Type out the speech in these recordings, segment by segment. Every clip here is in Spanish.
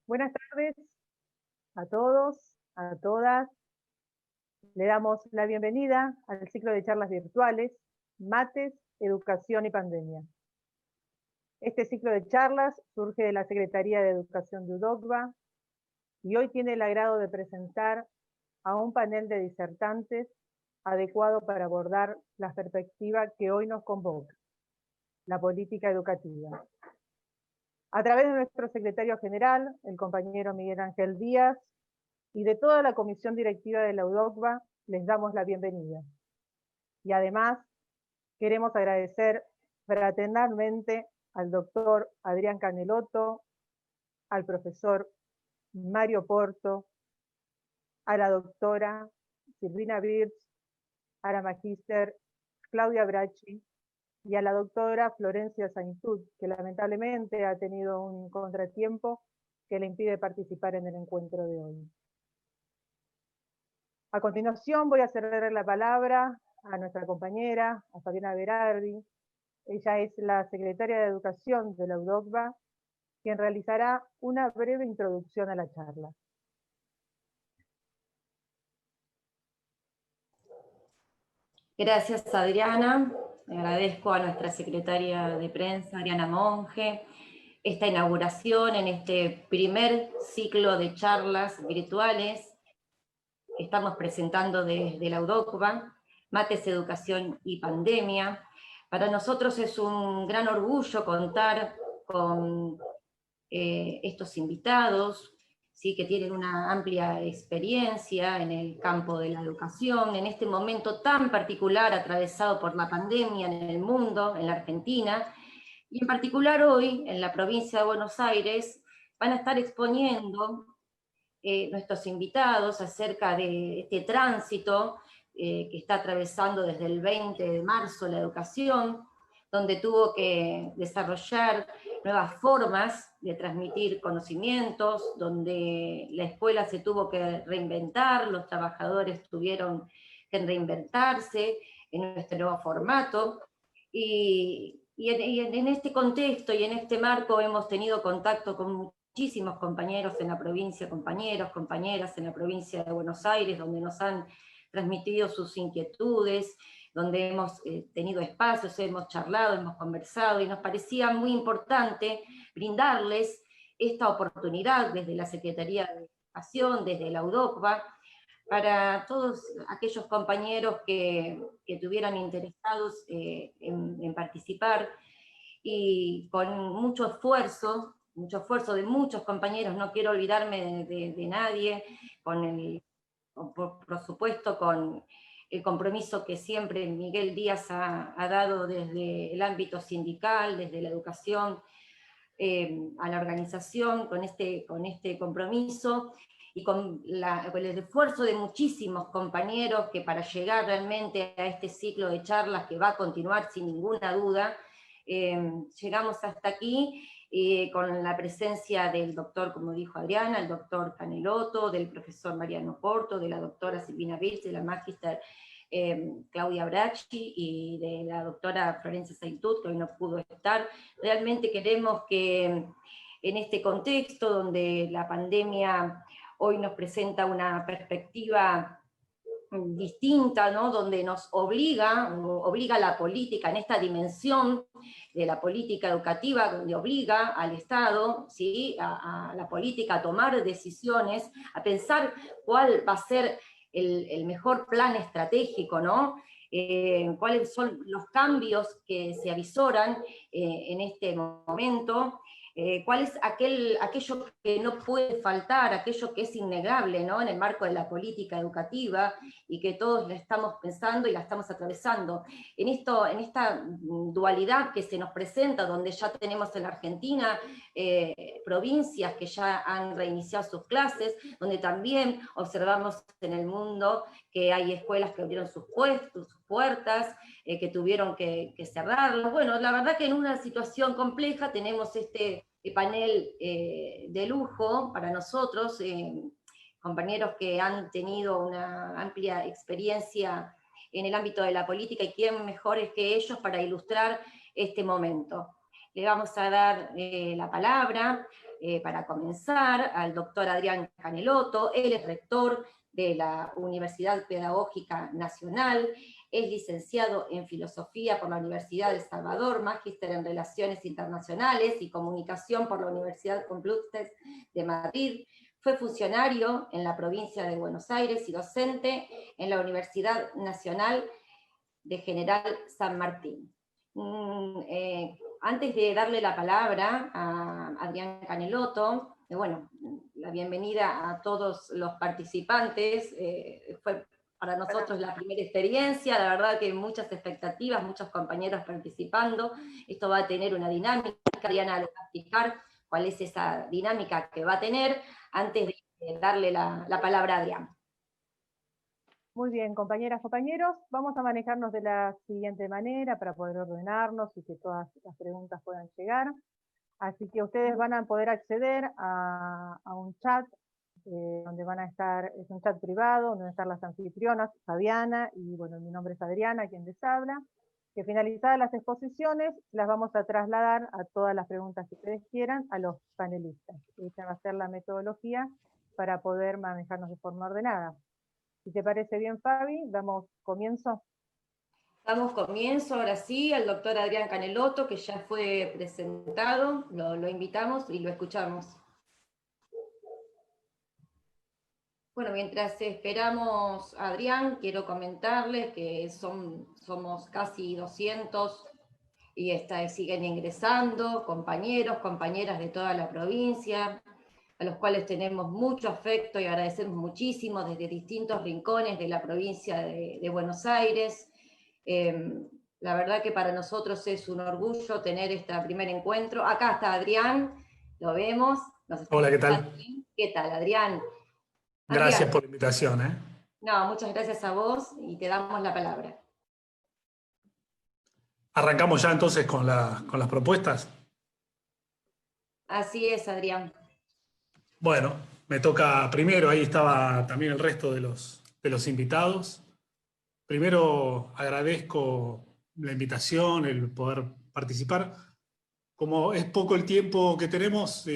Buenas tardes a todos, a todas. Le damos la bienvenida al ciclo de charlas virtuales, Mates, Educación y Pandemia. Este ciclo de charlas surge de la Secretaría de Educación de UDOCBA y hoy tiene el agrado de presentar a un panel de disertantes adecuado para abordar la perspectiva que hoy nos convoca, la política educativa. A través de nuestro secretario general, el compañero Miguel Ángel Díaz, y de toda la comisión directiva de la UDOCBA, les damos la bienvenida. Y además, queremos agradecer fraternalmente al doctor Adrián Caneloto, al profesor Mario Porto, a la doctora Silvina Birch, a la magíster Claudia Bracci y a la doctora Florencia Saintud, que lamentablemente ha tenido un contratiempo que le impide participar en el encuentro de hoy. A continuación voy a ceder la palabra a nuestra compañera, a Fabiana Berardi. Ella es la secretaria de Educación de la UDOCBA, quien realizará una breve introducción a la charla. Gracias, Adriana. Le agradezco a nuestra secretaria de prensa, Ariana Monge, esta inauguración en este primer ciclo de charlas virtuales que estamos presentando desde la UDOCBA, Mates, Educación y Pandemia. Para nosotros es un gran orgullo contar con estos invitados, ¿sí?, que tienen una amplia experiencia en el campo de la educación, en este momento tan particular atravesado por la pandemia en el mundo, en la Argentina, y en particular hoy, en la provincia de Buenos Aires, van a estar exponiendo nuestros invitados acerca de este tránsito que está atravesando desde el 20 de marzo la educación, donde tuvo que desarrollar nuevas formas de transmitir conocimientos, donde la escuela se tuvo que reinventar, los trabajadores tuvieron que reinventarse en este nuevo formato, y en este contexto y en este marco hemos tenido contacto con muchísimos compañeros en la provincia, compañeros, compañeras en la provincia de Buenos Aires, donde nos han transmitido sus inquietudes, donde hemos tenido espacios, hemos charlado, hemos conversado, y nos parecía muy importante brindarles esta oportunidad desde la Secretaría de Educación, desde la UDOCBA, para todos aquellos compañeros que estuvieran interesados en participar, y con mucho esfuerzo de muchos compañeros, no quiero olvidarme de nadie, por supuesto con el compromiso que siempre Miguel Díaz ha dado desde el ámbito sindical, desde la educación, a la organización, con este compromiso, y con el esfuerzo de muchísimos compañeros que para llegar realmente a este ciclo de charlas que va a continuar sin ninguna duda, llegamos hasta aquí, con la presencia del doctor, como dijo Adriana, el doctor Caneloto, del profesor Mariano Porto, de la doctora Silvina Birch, de la magíster Claudia Bracci y de la doctora Florencia Saintud, que hoy no pudo estar. Realmente queremos que en este contexto donde la pandemia hoy nos presenta una perspectiva distinta, ¿no?, donde nos obliga la política, en esta dimensión de la política educativa, donde obliga al Estado, ¿sí?, a la política a tomar decisiones, a pensar cuál va a ser el mejor plan estratégico, ¿no?, cuáles son los cambios que se avisoran en este momento, cuál es aquello que no puede faltar, aquello que es innegable, ¿no?, en el marco de la política educativa, y que todos la estamos pensando y la estamos atravesando. En esta dualidad que se nos presenta, donde ya tenemos en la Argentina provincias que ya han reiniciado sus clases, donde también observamos en el mundo que hay escuelas que abrieron sus puertas, que tuvieron que cerrarlas. Bueno, la verdad que en una situación compleja tenemos este panel de lujo para nosotros, compañeros que han tenido una amplia experiencia en el ámbito de la política, y quién mejores que ellos para ilustrar este momento. le vamos a dar la palabra para comenzar al doctor Adrián Canelotto. Él es rector de la Universidad Pedagógica Nacional, es licenciado en Filosofía por la Universidad de El Salvador, magíster en Relaciones Internacionales y Comunicación por la Universidad Complutense de Madrid. Fue funcionario en la provincia de Buenos Aires y docente en la Universidad Nacional de General San Martín. Antes de darle la palabra a Adrián Canelotto, bueno, la bienvenida a todos los participantes, fue para nosotros la primera experiencia, la verdad que muchas expectativas, muchos compañeros participando, esto va a tener una dinámica, Adriana le va a explicar cuál es esa dinámica que va a tener, antes de darle la palabra a Adrián. Muy bien, compañeras, compañeros, vamos a manejarnos de la siguiente manera para poder ordenarnos y que todas las preguntas puedan llegar. Así que ustedes van a poder acceder a un chat, donde van a estar, es un chat privado, donde van a estar las anfitrionas, Fabiana, y bueno, mi nombre es Adriana, quien les habla, que finalizadas las exposiciones, las vamos a trasladar a todas las preguntas que ustedes quieran a los panelistas. Esa va a ser la metodología para poder manejarnos de forma ordenada. Si te parece bien, Fabi, damos comienzo. Damos comienzo, ahora sí, al doctor Adrián Canelotto, que ya fue presentado, lo invitamos y lo escuchamos. Bueno, mientras esperamos a Adrián, quiero comentarles que somos casi 200 y siguen ingresando compañeros, compañeras de toda la provincia, a los cuales tenemos mucho afecto y agradecemos muchísimo desde distintos rincones de la provincia de Buenos Aires. La verdad que para nosotros es un orgullo tener este primer encuentro. Acá está Adrián, lo vemos. Hola, ¿qué tal? ¿Qué tal, Adrián? Gracias Adrián, por la invitación. No, muchas gracias a vos y te damos la palabra. ¿Arrancamos ya entonces con las propuestas? Así es, Adrián. Bueno, me toca primero, ahí estaba también el resto de los invitados. Primero agradezco la invitación, el poder participar. Como es poco el tiempo que tenemos,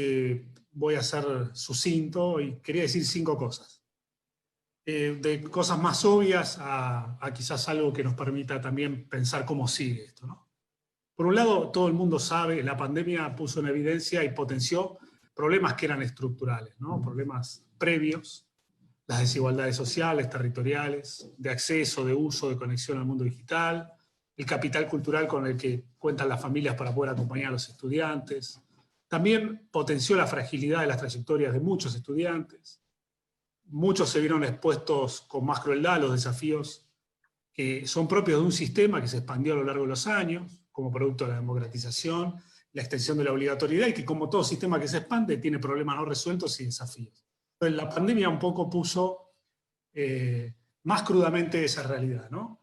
voy a ser sucinto y quería decir 5 cosas. De cosas más obvias a quizás algo que nos permita también pensar cómo sigue esto, ¿no? Por un lado, todo el mundo sabe, la pandemia puso en evidencia y potenció problemas que eran estructurales, ¿no? Problemas previos, las desigualdades sociales, territoriales, de acceso, de uso, de conexión al mundo digital, el capital cultural con el que cuentan las familias para poder acompañar a los estudiantes. También potenció la fragilidad de las trayectorias de muchos estudiantes. Muchos se vieron expuestos con más crueldad a los desafíos que son propios de un sistema que se expandió a lo largo de los años, como producto de la democratización, la extensión de la obligatoriedad, y que como todo sistema que se expande tiene problemas no resueltos y desafíos. Entonces la pandemia un poco puso más crudamente esa realidad, ¿no?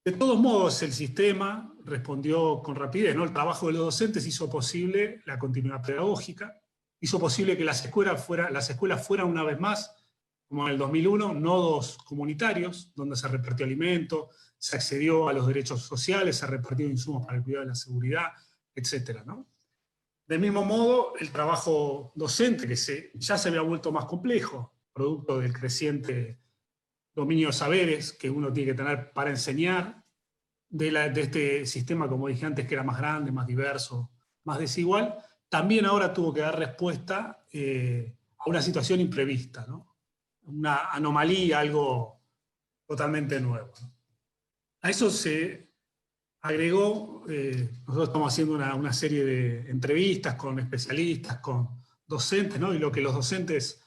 De todos modos, el sistema respondió con rapidez, ¿no? El trabajo de los docentes hizo posible la continuidad pedagógica, hizo posible que las escuelas fueran una vez más, como en el 2001, nodos comunitarios, donde se repartió alimento, se accedió a los derechos sociales, se repartió insumos para el cuidado de la seguridad, etc., ¿no? Del mismo modo, el trabajo docente, que ya se había vuelto más complejo, producto del creciente dominio de saberes que uno tiene que tener para enseñar, de este sistema, como dije antes, que era más grande, más diverso, más desigual, también ahora tuvo que dar respuesta a una situación imprevista, ¿no? Una anomalía, algo totalmente nuevo. A eso se agregó, nosotros estamos haciendo una serie de entrevistas con especialistas, con docentes, ¿no? Y lo que los docentes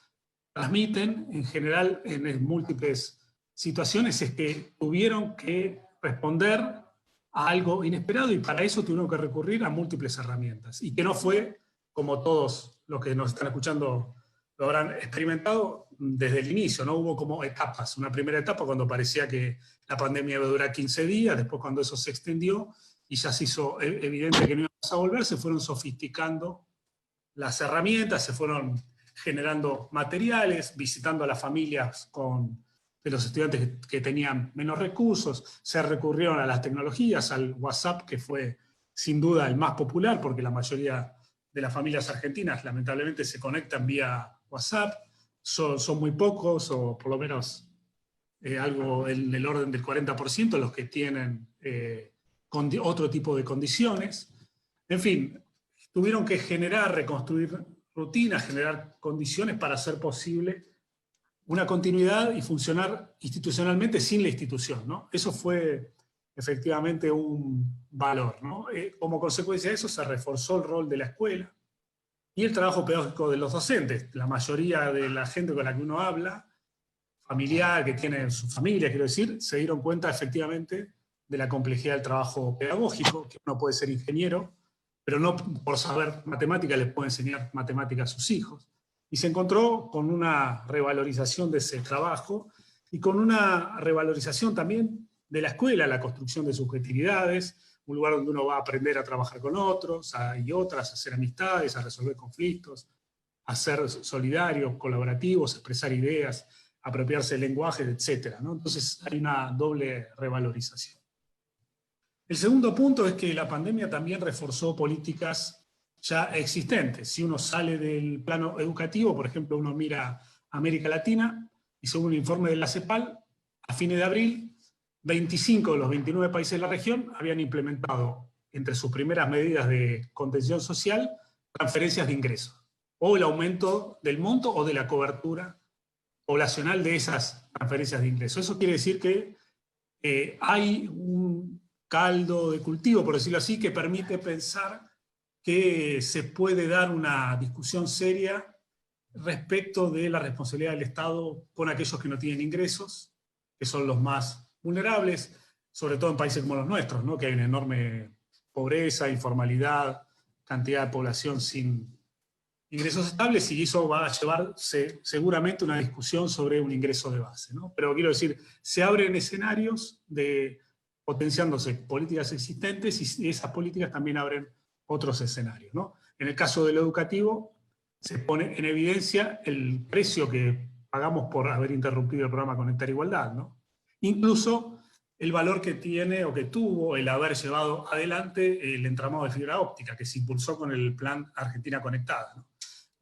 transmiten, en general, en múltiples situaciones, es que tuvieron que responder a algo inesperado y para eso tuvieron que recurrir a múltiples herramientas. Y que no fue, como todos los que nos están escuchando lo habrán experimentado, desde el inicio, ¿no? Hubo como etapas. Una primera etapa cuando parecía que la pandemia iba a durar 15 días, después cuando eso se extendió y ya se hizo evidente que no íbamos a volver, se fueron sofisticando las herramientas, se fueron generando materiales, visitando a las familias de los estudiantes que tenían menos recursos, se recurrieron a las tecnologías, al WhatsApp, que fue sin duda el más popular, porque la mayoría de las familias argentinas lamentablemente se conectan vía WhatsApp, son muy pocos, o por lo menos algo en el orden del 40% los que tienen otro tipo de condiciones. En fin, tuvieron que reconstruir rutinas, generar condiciones para hacer posible una continuidad y funcionar institucionalmente sin la institución, ¿no? Eso fue efectivamente un valor, ¿no? Como consecuencia de eso se reforzó el rol de la escuela y el trabajo pedagógico de los docentes. La mayoría de la gente con la que uno habla, familiar, que tiene su familia, quiero decir, se dieron cuenta efectivamente de la complejidad del trabajo pedagógico, que uno puede ser ingeniero, pero no por saber matemáticas les puede enseñar matemáticas a sus hijos. Y se encontró con una revalorización de ese trabajo y con una revalorización también de la escuela, la construcción de subjetividades, un lugar donde uno va a aprender a trabajar con otros y otras, a hacer amistades, a resolver conflictos, a ser solidarios, colaborativos, expresar ideas, apropiarse del lenguaje, etc., ¿no? Entonces hay una doble revalorización. El segundo punto es que la pandemia también reforzó políticas ya existentes. Si uno sale del plano educativo, por ejemplo, uno mira América Latina, y según un informe de la CEPAL, a fines de abril, 25 de los 29 países de la región habían implementado, entre sus primeras medidas de contención social, transferencias de ingresos, o el aumento del monto o de la cobertura poblacional de esas transferencias de ingresos. Eso quiere decir que hay un caldo de cultivo, por decirlo así, que permite pensar que se puede dar una discusión seria respecto de la responsabilidad del Estado con aquellos que no tienen ingresos, que son los más vulnerables, sobre todo en países como los nuestros, ¿no? Que hay una enorme pobreza, informalidad, cantidad de población sin ingresos estables, y eso va a llevarse seguramente una discusión sobre un ingreso de base, ¿no? Pero quiero decir, se abren escenarios potenciándose políticas existentes, y esas políticas también abren otros escenarios, ¿no? En el caso de lo educativo, se pone en evidencia el precio que pagamos por haber interrumpido el programa Conectar Igualdad, ¿no? Incluso el valor que tiene o que tuvo el haber llevado adelante el entramado de fibra óptica que se impulsó con el Plan Argentina Conectada, ¿no?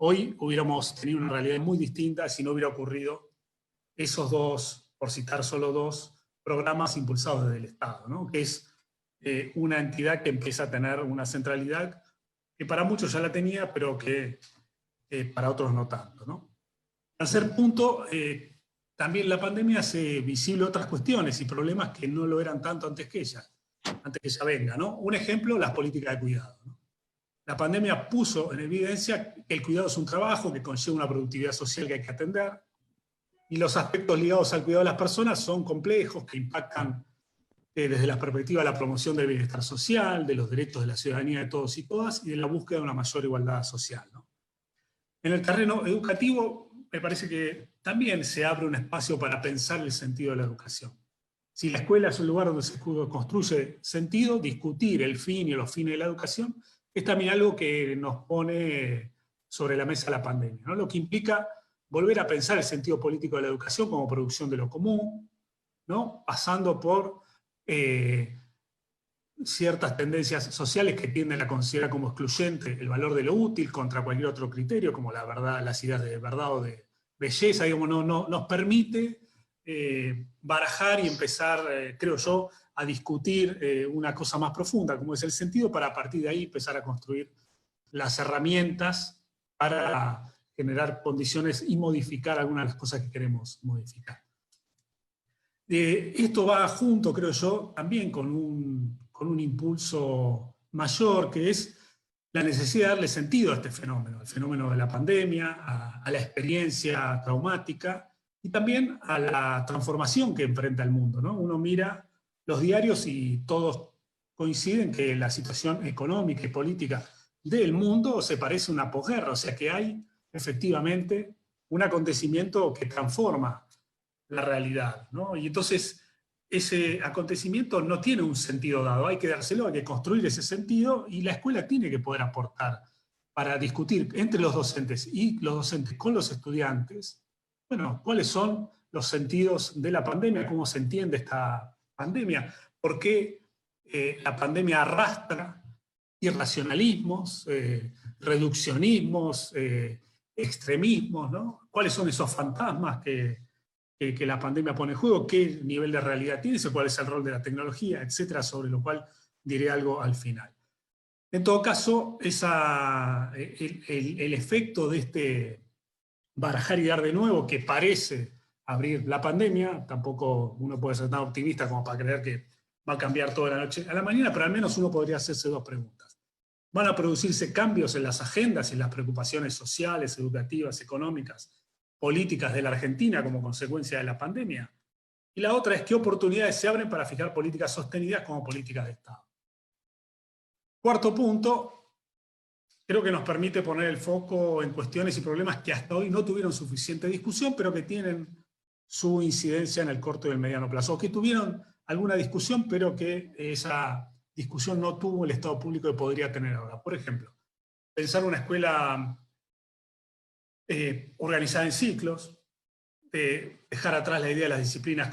Hoy hubiéramos tenido una realidad muy distinta si no hubiera ocurrido esos dos, por citar solo dos, programas impulsados desde el Estado, ¿no? Que es una entidad que empieza a tener una centralidad que para muchos ya la tenía, pero que para otros no tanto, ¿no? Tercer punto, también la pandemia hace visible otras cuestiones y problemas que no lo eran tanto antes que ella venga, ¿no? Un ejemplo, las políticas de cuidado, ¿no? La pandemia puso en evidencia que el cuidado es un trabajo que conlleva una productividad social que hay que atender, y los aspectos ligados al cuidado de las personas son complejos, que impactan desde la perspectiva de la promoción del bienestar social, de los derechos de la ciudadanía de todos y todas, y de la búsqueda de una mayor igualdad social, ¿no? En el terreno educativo, me parece que también se abre un espacio para pensar el sentido de la educación. Si la escuela es un lugar donde se construye sentido, discutir el fin y los fines de la educación es también algo que nos pone sobre la mesa la pandemia, ¿no? Lo que implica volver a pensar el sentido político de la educación como producción de lo común, ¿no? Pasando por ciertas tendencias sociales que tienden a considerar como excluyente el valor de lo útil contra cualquier otro criterio, como la verdad, las ideas de verdad o de belleza, digamos, no nos permite barajar y empezar, creo yo, a discutir una cosa más profunda, como es el sentido, para a partir de ahí empezar a construir las herramientas para generar condiciones y modificar algunas de las cosas que queremos modificar. Esto va junto, creo yo, también con un impulso mayor, que es la necesidad de darle sentido a este fenómeno, el fenómeno de la pandemia, a la experiencia traumática y también a la transformación que enfrenta el mundo, ¿no? Uno mira los diarios y todos coinciden que la situación económica y política del mundo se parece a una posguerra, o sea que hay efectivamente un acontecimiento que transforma la realidad, ¿no? Y entonces ese acontecimiento no tiene un sentido dado, hay que dárselo, hay que construir ese sentido, y la escuela tiene que poder aportar para discutir entre los docentes y los docentes con los estudiantes, bueno, cuáles son los sentidos de la pandemia, cómo se entiende esta pandemia, por qué la pandemia arrastra irracionalismos, reduccionismos, extremismos, ¿no? ¿Cuáles son esos fantasmas que la pandemia pone en juego? ¿Qué nivel de realidad tiene eso? ¿Cuál es el rol de la tecnología? Etcétera, sobre lo cual diré algo al final. En todo caso, el efecto de este barajar y dar de nuevo, que parece abrir la pandemia, tampoco uno puede ser tan optimista como para creer que va a cambiar toda la noche a la mañana, pero al menos uno podría hacerse dos preguntas. ¿Van a producirse cambios en las agendas y en las preocupaciones sociales, educativas, económicas, políticas de la Argentina como consecuencia de la pandemia? Y la otra es qué oportunidades se abren para fijar políticas sostenidas como políticas de Estado. Cuarto punto, creo que nos permite poner el foco en cuestiones y problemas que hasta hoy no tuvieron suficiente discusión, pero que tienen su incidencia en el corto y el mediano plazo, o que tuvieron alguna discusión, pero que esa discusión no tuvo el Estado público que podría tener ahora. Por ejemplo, pensar una escuela organizada en ciclos, dejar atrás la idea de las disciplinas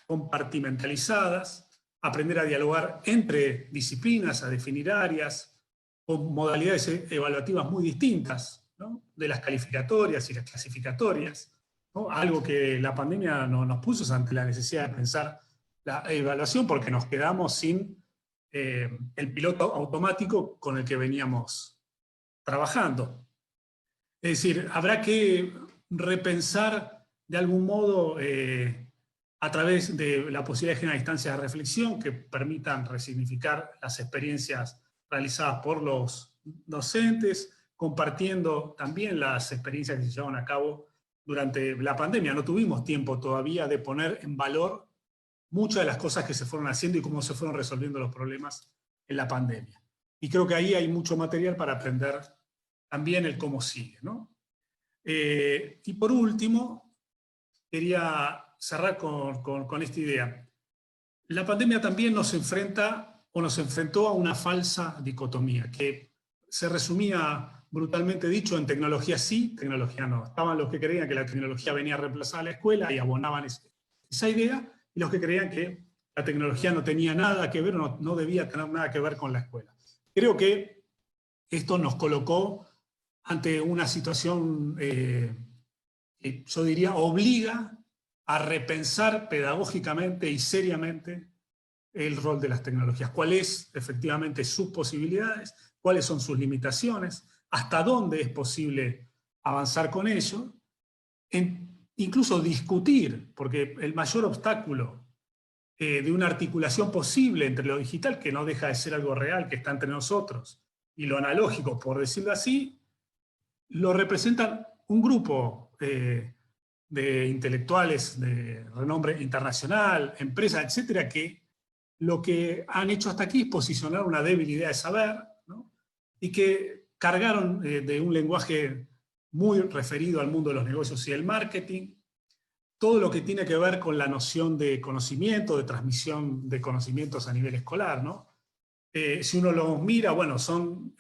compartimentalizadas, aprender a dialogar entre disciplinas, a definir áreas, con modalidades evaluativas muy distintas, ¿no? De las calificatorias y las clasificatorias, ¿no? Algo que la pandemia nos puso ante la necesidad de pensar la evaluación porque nos quedamos sin el piloto automático con el que veníamos trabajando. Es decir, habrá que repensar de algún modo a través de la posibilidad de generar instancias de reflexión que permitan resignificar las experiencias realizadas por los docentes, compartiendo también las experiencias que se llevaron a cabo durante la pandemia. No tuvimos tiempo todavía de poner en valor muchas de las cosas que se fueron haciendo y cómo se fueron resolviendo los problemas en la pandemia. Y creo que ahí hay mucho material para aprender también el cómo sigue, ¿no? Y por último, quería cerrar con esta idea. La pandemia también nos enfrenta o nos enfrentó a una falsa dicotomía, que se resumía brutalmente dicho en tecnología sí, tecnología no. Estaban los que creían que la tecnología venía a reemplazar a la escuela y abonaban esa idea, y los que creían que la tecnología no tenía nada que ver o no debía tener nada que ver con la escuela. Creo que esto nos colocó ante una situación que yo diría obliga a repensar pedagógicamente y seriamente el rol de las tecnologías. ¿Cuáles efectivamente sus posibilidades? ¿Cuáles son sus limitaciones? ¿Hasta dónde es posible avanzar con ello? Incluso discutir, porque el mayor obstáculo de una articulación posible entre lo digital, que no deja de ser algo real, que está entre nosotros, y lo analógico, por decirlo así, lo representan un grupo de intelectuales de renombre internacional, empresas, etcétera, que lo que han hecho hasta aquí es posicionar una débil idea de saber, ¿no? Y que cargaron de un lenguaje muy referido al mundo de los negocios y el marketing, todo lo que tiene que ver con la noción de conocimiento, de transmisión de conocimientos a nivel escolar, ¿no? Si uno los mira, bueno, sus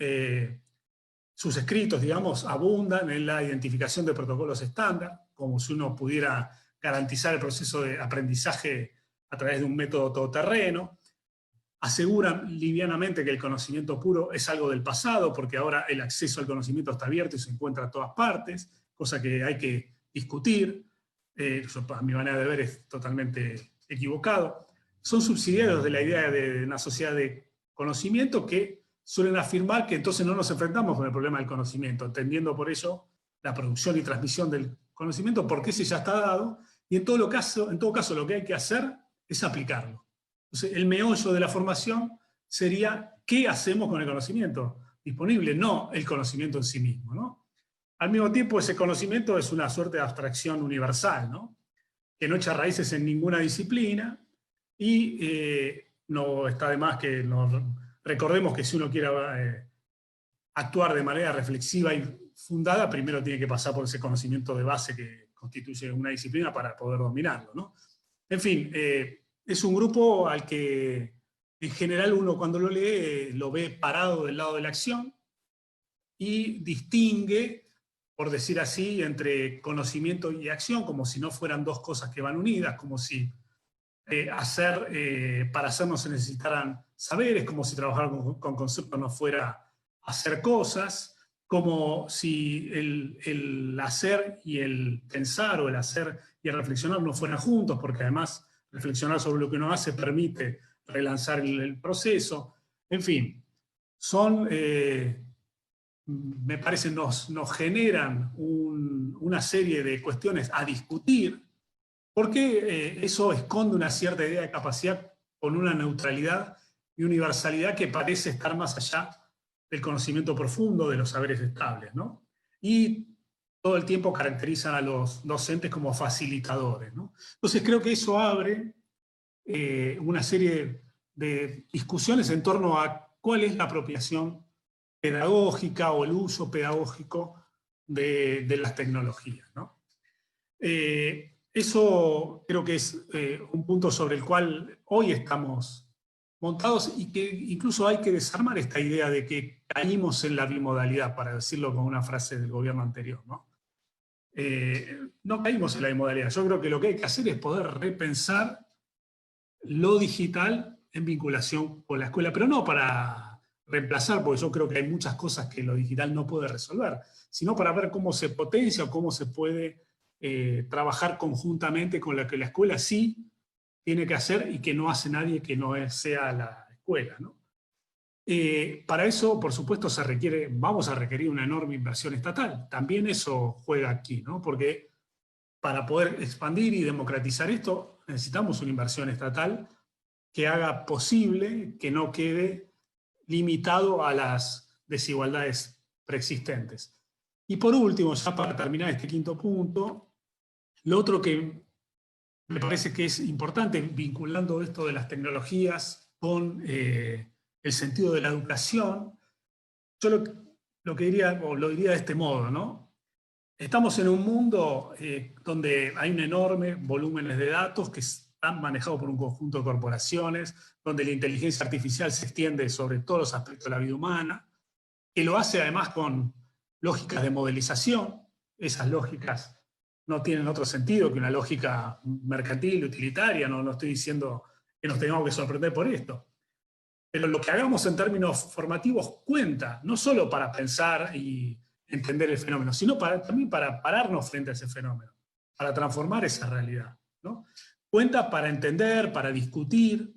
escritos, digamos, abundan en la identificación de protocolos estándar, como si uno pudiera garantizar el proceso de aprendizaje a través de un método todoterreno. Aseguran livianamente que el conocimiento puro es algo del pasado, porque ahora el acceso al conocimiento está abierto y se encuentra en todas partes, cosa que hay que discutir. Eso, a mi manera de ver, es totalmente equivocado. Son subsidiarios de la idea de una sociedad de conocimiento que suelen afirmar que entonces no nos enfrentamos con el problema del conocimiento, entendiendo por ello la producción y transmisión del conocimiento, porque ese ya está dado, y en todo caso lo que hay que hacer es aplicarlo. Entonces, el meollo de la formación sería ¿qué hacemos con el conocimiento disponible? No el conocimiento en sí mismo, ¿no? Al mismo tiempo, ese conocimiento es una suerte de abstracción universal, ¿no? Que no echa raíces en ninguna disciplina, y no está de más que recordemos que si uno quiere actuar de manera reflexiva y fundada, primero tiene que pasar por ese conocimiento de base que constituye una disciplina para poder dominarlo, ¿no? En fin, es un grupo al que en general uno cuando lo lee lo ve parado del lado de la acción y distingue, por decir así, entre conocimiento y acción, como si no fueran dos cosas que van unidas, como si para hacer no se necesitaran saberes, como si trabajar con conceptos no fuera hacer cosas, como si el hacer y el pensar, o el hacer y el reflexionar no fueran juntos, porque además reflexionar sobre lo que uno hace permite relanzar el proceso. En fin, son, me parece, nos generan una serie de cuestiones a discutir, porque eso esconde una cierta idea de capacidad con una neutralidad y universalidad que parece estar más allá del conocimiento profundo de los saberes estables, ¿no? Y todo el tiempo caracterizan a los docentes como facilitadores, ¿no? Entonces creo que eso abre una serie de discusiones en torno a cuál es la apropiación pedagógica o el uso pedagógico de las tecnologías, ¿no? Eso creo que es un punto sobre el cual hoy estamos montados, y que incluso hay que desarmar esta idea de que caímos en la bimodalidad, para decirlo con una frase del gobierno anterior, ¿no? No caímos en la bimodalidad. Yo creo que lo que hay que hacer es poder repensar lo digital en vinculación con la escuela, pero no para reemplazar, porque yo creo que hay muchas cosas que lo digital no puede resolver, sino para ver cómo se potencia o cómo se puede trabajar conjuntamente con lo que la escuela sí tiene que hacer y que no hace nadie que no sea la escuela, ¿no? Para eso, por supuesto, vamos a requerir una enorme inversión estatal. También eso juega aquí, ¿no? Porque para poder expandir y democratizar esto, necesitamos una inversión estatal que haga posible que no quede limitado a las desigualdades preexistentes. Y por último, ya para terminar este quinto punto, lo otro que me parece que es importante, vinculando esto de las tecnologías con el sentido de la educación, yo lo que diría, o lo diría de este modo, ¿no? Estamos en un mundo donde hay un enorme volúmenes de datos que están manejados por un conjunto de corporaciones, donde la inteligencia artificial se extiende sobre todos los aspectos de la vida humana, que lo hace además con lógicas de modelización. Esas lógicas no tienen otro sentido que una lógica mercantil, utilitaria. No estoy diciendo que nos tengamos que sorprender por esto. Pero lo que hagamos en términos formativos cuenta, no solo para pensar y entender el fenómeno, sino también para pararnos frente a ese fenómeno, para transformar esa realidad, ¿no? Cuenta para entender, para discutir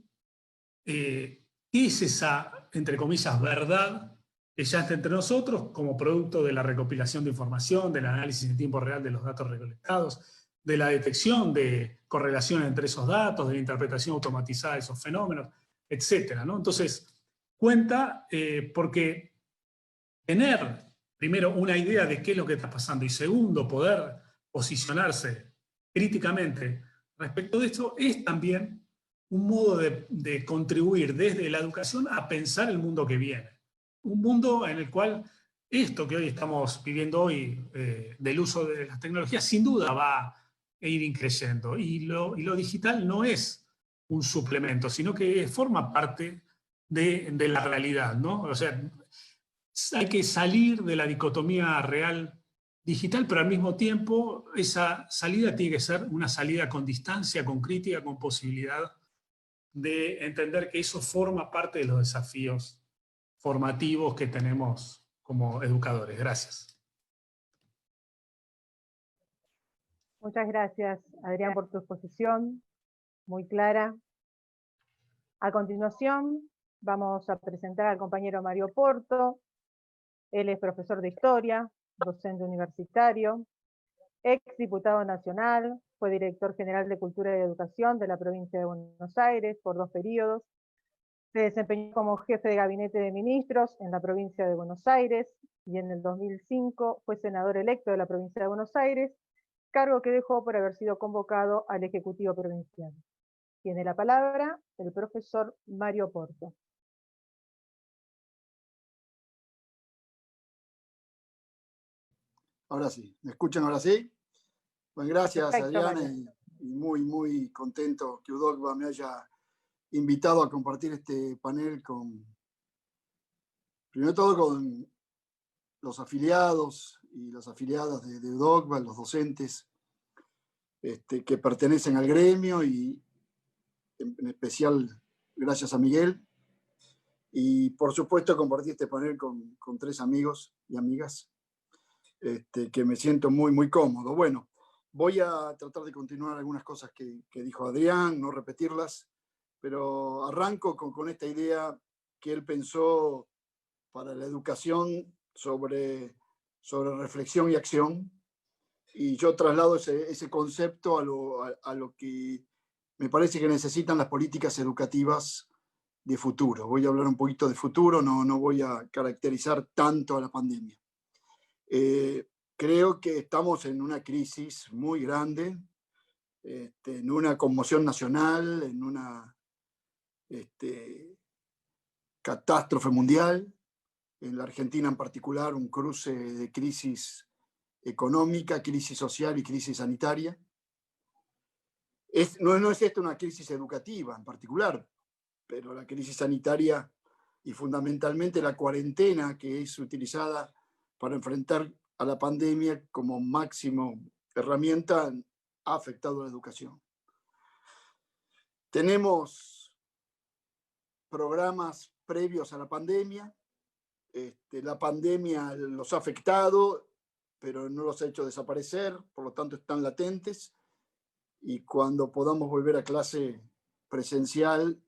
qué es esa, entre comillas, verdad que ya está entre nosotros como producto de la recopilación de información, del análisis en tiempo real de los datos recolectados, de la detección de correlaciones entre esos datos, de la interpretación automatizada de esos fenómenos, etcétera, ¿no? Entonces, cuenta porque tener, primero, una idea de qué es lo que está pasando, y segundo, poder posicionarse críticamente respecto de esto, es también un modo de contribuir desde la educación a pensar el mundo que viene. Un mundo en el cual esto que hoy estamos viviendo hoy, del uso de las tecnologías, sin duda va a ir increciendo. Y lo digital no es un suplemento, sino que forma parte de la realidad, ¿no? O sea, hay que salir de la dicotomía real digital, pero al mismo tiempo esa salida tiene que ser una salida con distancia, con crítica, con posibilidad de entender que eso forma parte de los desafíos formativos que tenemos como educadores. Gracias. Muchas gracias, Adrián, por tu exposición, muy clara. A continuación, vamos a presentar al compañero Mario Porto. Él es profesor de Historia, docente universitario, ex diputado nacional, fue director general de Cultura y Educación de la provincia de Buenos Aires por 2 periodos. Se desempeñó como jefe de gabinete de ministros en la provincia de Buenos Aires y en el 2005 fue senador electo de la provincia de Buenos Aires, cargo que dejó por haber sido convocado al Ejecutivo Provincial. Tiene la palabra el profesor Mario Porto. Ahora sí, ¿me escuchan ahora sí? Bueno, gracias, Perfecto, Adriana, y muy, muy contento que UDOCVA me haya invitado a compartir este panel primero todo con los afiliados y las afiliadas de UDOCVA, los docentes que pertenecen al gremio, y en especial gracias a Miguel Y por supuesto compartí este panel con 3 amigos y amigas, que me siento muy, muy cómodo. Bueno, voy a tratar de continuar algunas cosas que dijo Adrián, no repetirlas, pero arranco con esta idea que él pensó para la educación sobre reflexión y acción, y yo traslado ese concepto a lo que me parece que necesitan las políticas educativas de futuro. Voy a hablar un poquito de futuro, no voy a caracterizar tanto a la pandemia. Creo que estamos en una crisis muy grande, en una conmoción nacional, en una catástrofe mundial, en la Argentina en particular, un cruce de crisis económica, crisis social y crisis sanitaria. No es esta una crisis educativa en particular, pero la crisis sanitaria y fundamentalmente la cuarentena, que es utilizada para enfrentar a la pandemia como máximo herramienta, ha afectado a la educación. Tenemos programas previos a la pandemia. La pandemia los ha afectado, pero no los ha hecho desaparecer, por lo tanto están latentes, y cuando podamos volver a clase presencial,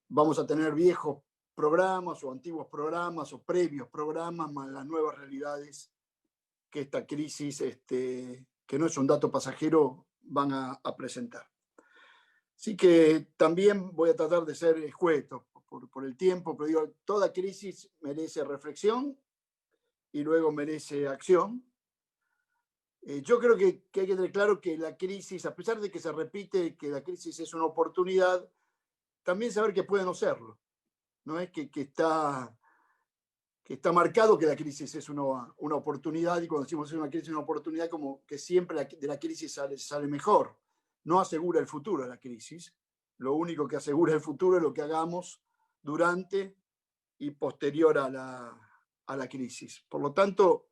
vamos a tener viejos programas o antiguos programas o previos programas más las nuevas realidades que esta crisis, que no es un dato pasajero, van a presentar. Así que también voy a tratar de ser escueto por el tiempo, pero digo, toda crisis merece reflexión y luego merece acción. Yo creo que hay que tener claro que la crisis, a pesar de que se repite que la crisis es una oportunidad, también saber que puede no serlo. No es que está marcado que la crisis es una oportunidad, y cuando decimos es una crisis, una oportunidad, como que siempre de la crisis sale mejor. No asegura el futuro de la crisis. Lo único que asegura el futuro es lo que hagamos durante y posterior a la crisis. Por lo tanto,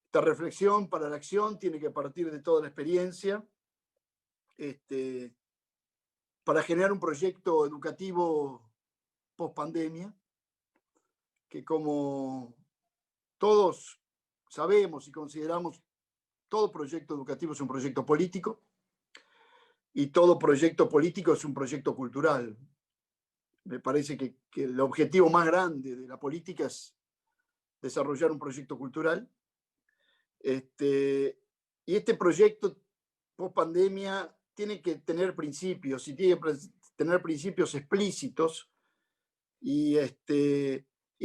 esta reflexión para la acción tiene que partir de toda la experiencia, para generar un proyecto educativo post pandemia, que como todos sabemos y consideramos, todo proyecto educativo es un proyecto político y todo proyecto político es un proyecto cultural. Me parece que el objetivo más grande de la política es desarrollar un proyecto cultural. Y este proyecto post pandemia tiene que tener principios, y tiene que tener principios explícitos, y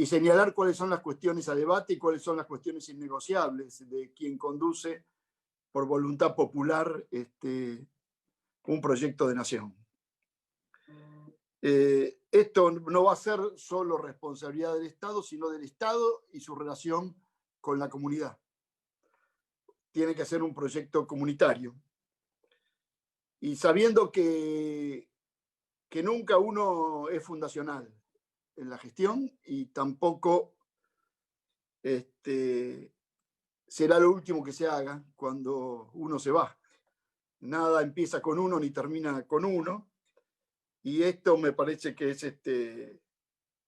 señalar cuáles son las cuestiones a debate y cuáles son las cuestiones innegociables de quien conduce por voluntad popular un proyecto de nación. Esto no va a ser solo responsabilidad del Estado, sino del Estado y su relación con la comunidad. Tiene que ser un proyecto comunitario. Y sabiendo que nunca uno es fundacional en la gestión, y tampoco será lo último que se haga cuando uno se va. Nada empieza con uno ni termina con uno, y esto me parece que es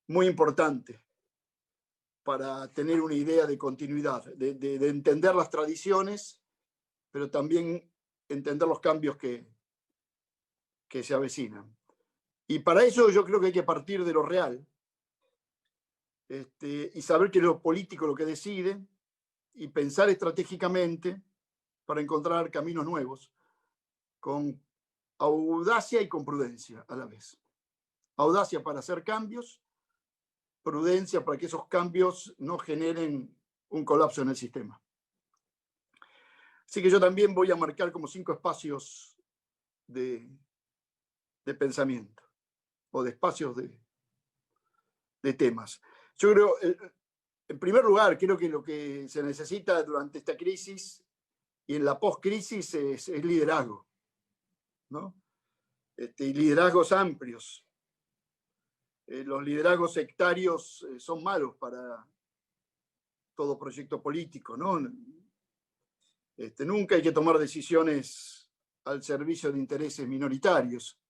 muy importante para tener una idea de continuidad, de entender las tradiciones, pero también entender los cambios que se avecinan. Y para eso yo creo que hay que partir de lo real, y saber que es lo político lo que decide, y pensar estratégicamente para encontrar caminos nuevos, con audacia y con prudencia a la vez. Audacia para hacer cambios, prudencia para que esos cambios no generen un colapso en el sistema. Así que yo también voy a marcar como 5 espacios de pensamiento, o de espacios de temas. Yo creo, en primer lugar, creo que lo que se necesita durante esta crisis y en la post-crisis es liderazgo, ¿no? Y liderazgos amplios. Los liderazgos sectarios son malos para todo proyecto político, ¿no? Nunca hay que tomar decisiones al servicio de intereses minoritarios.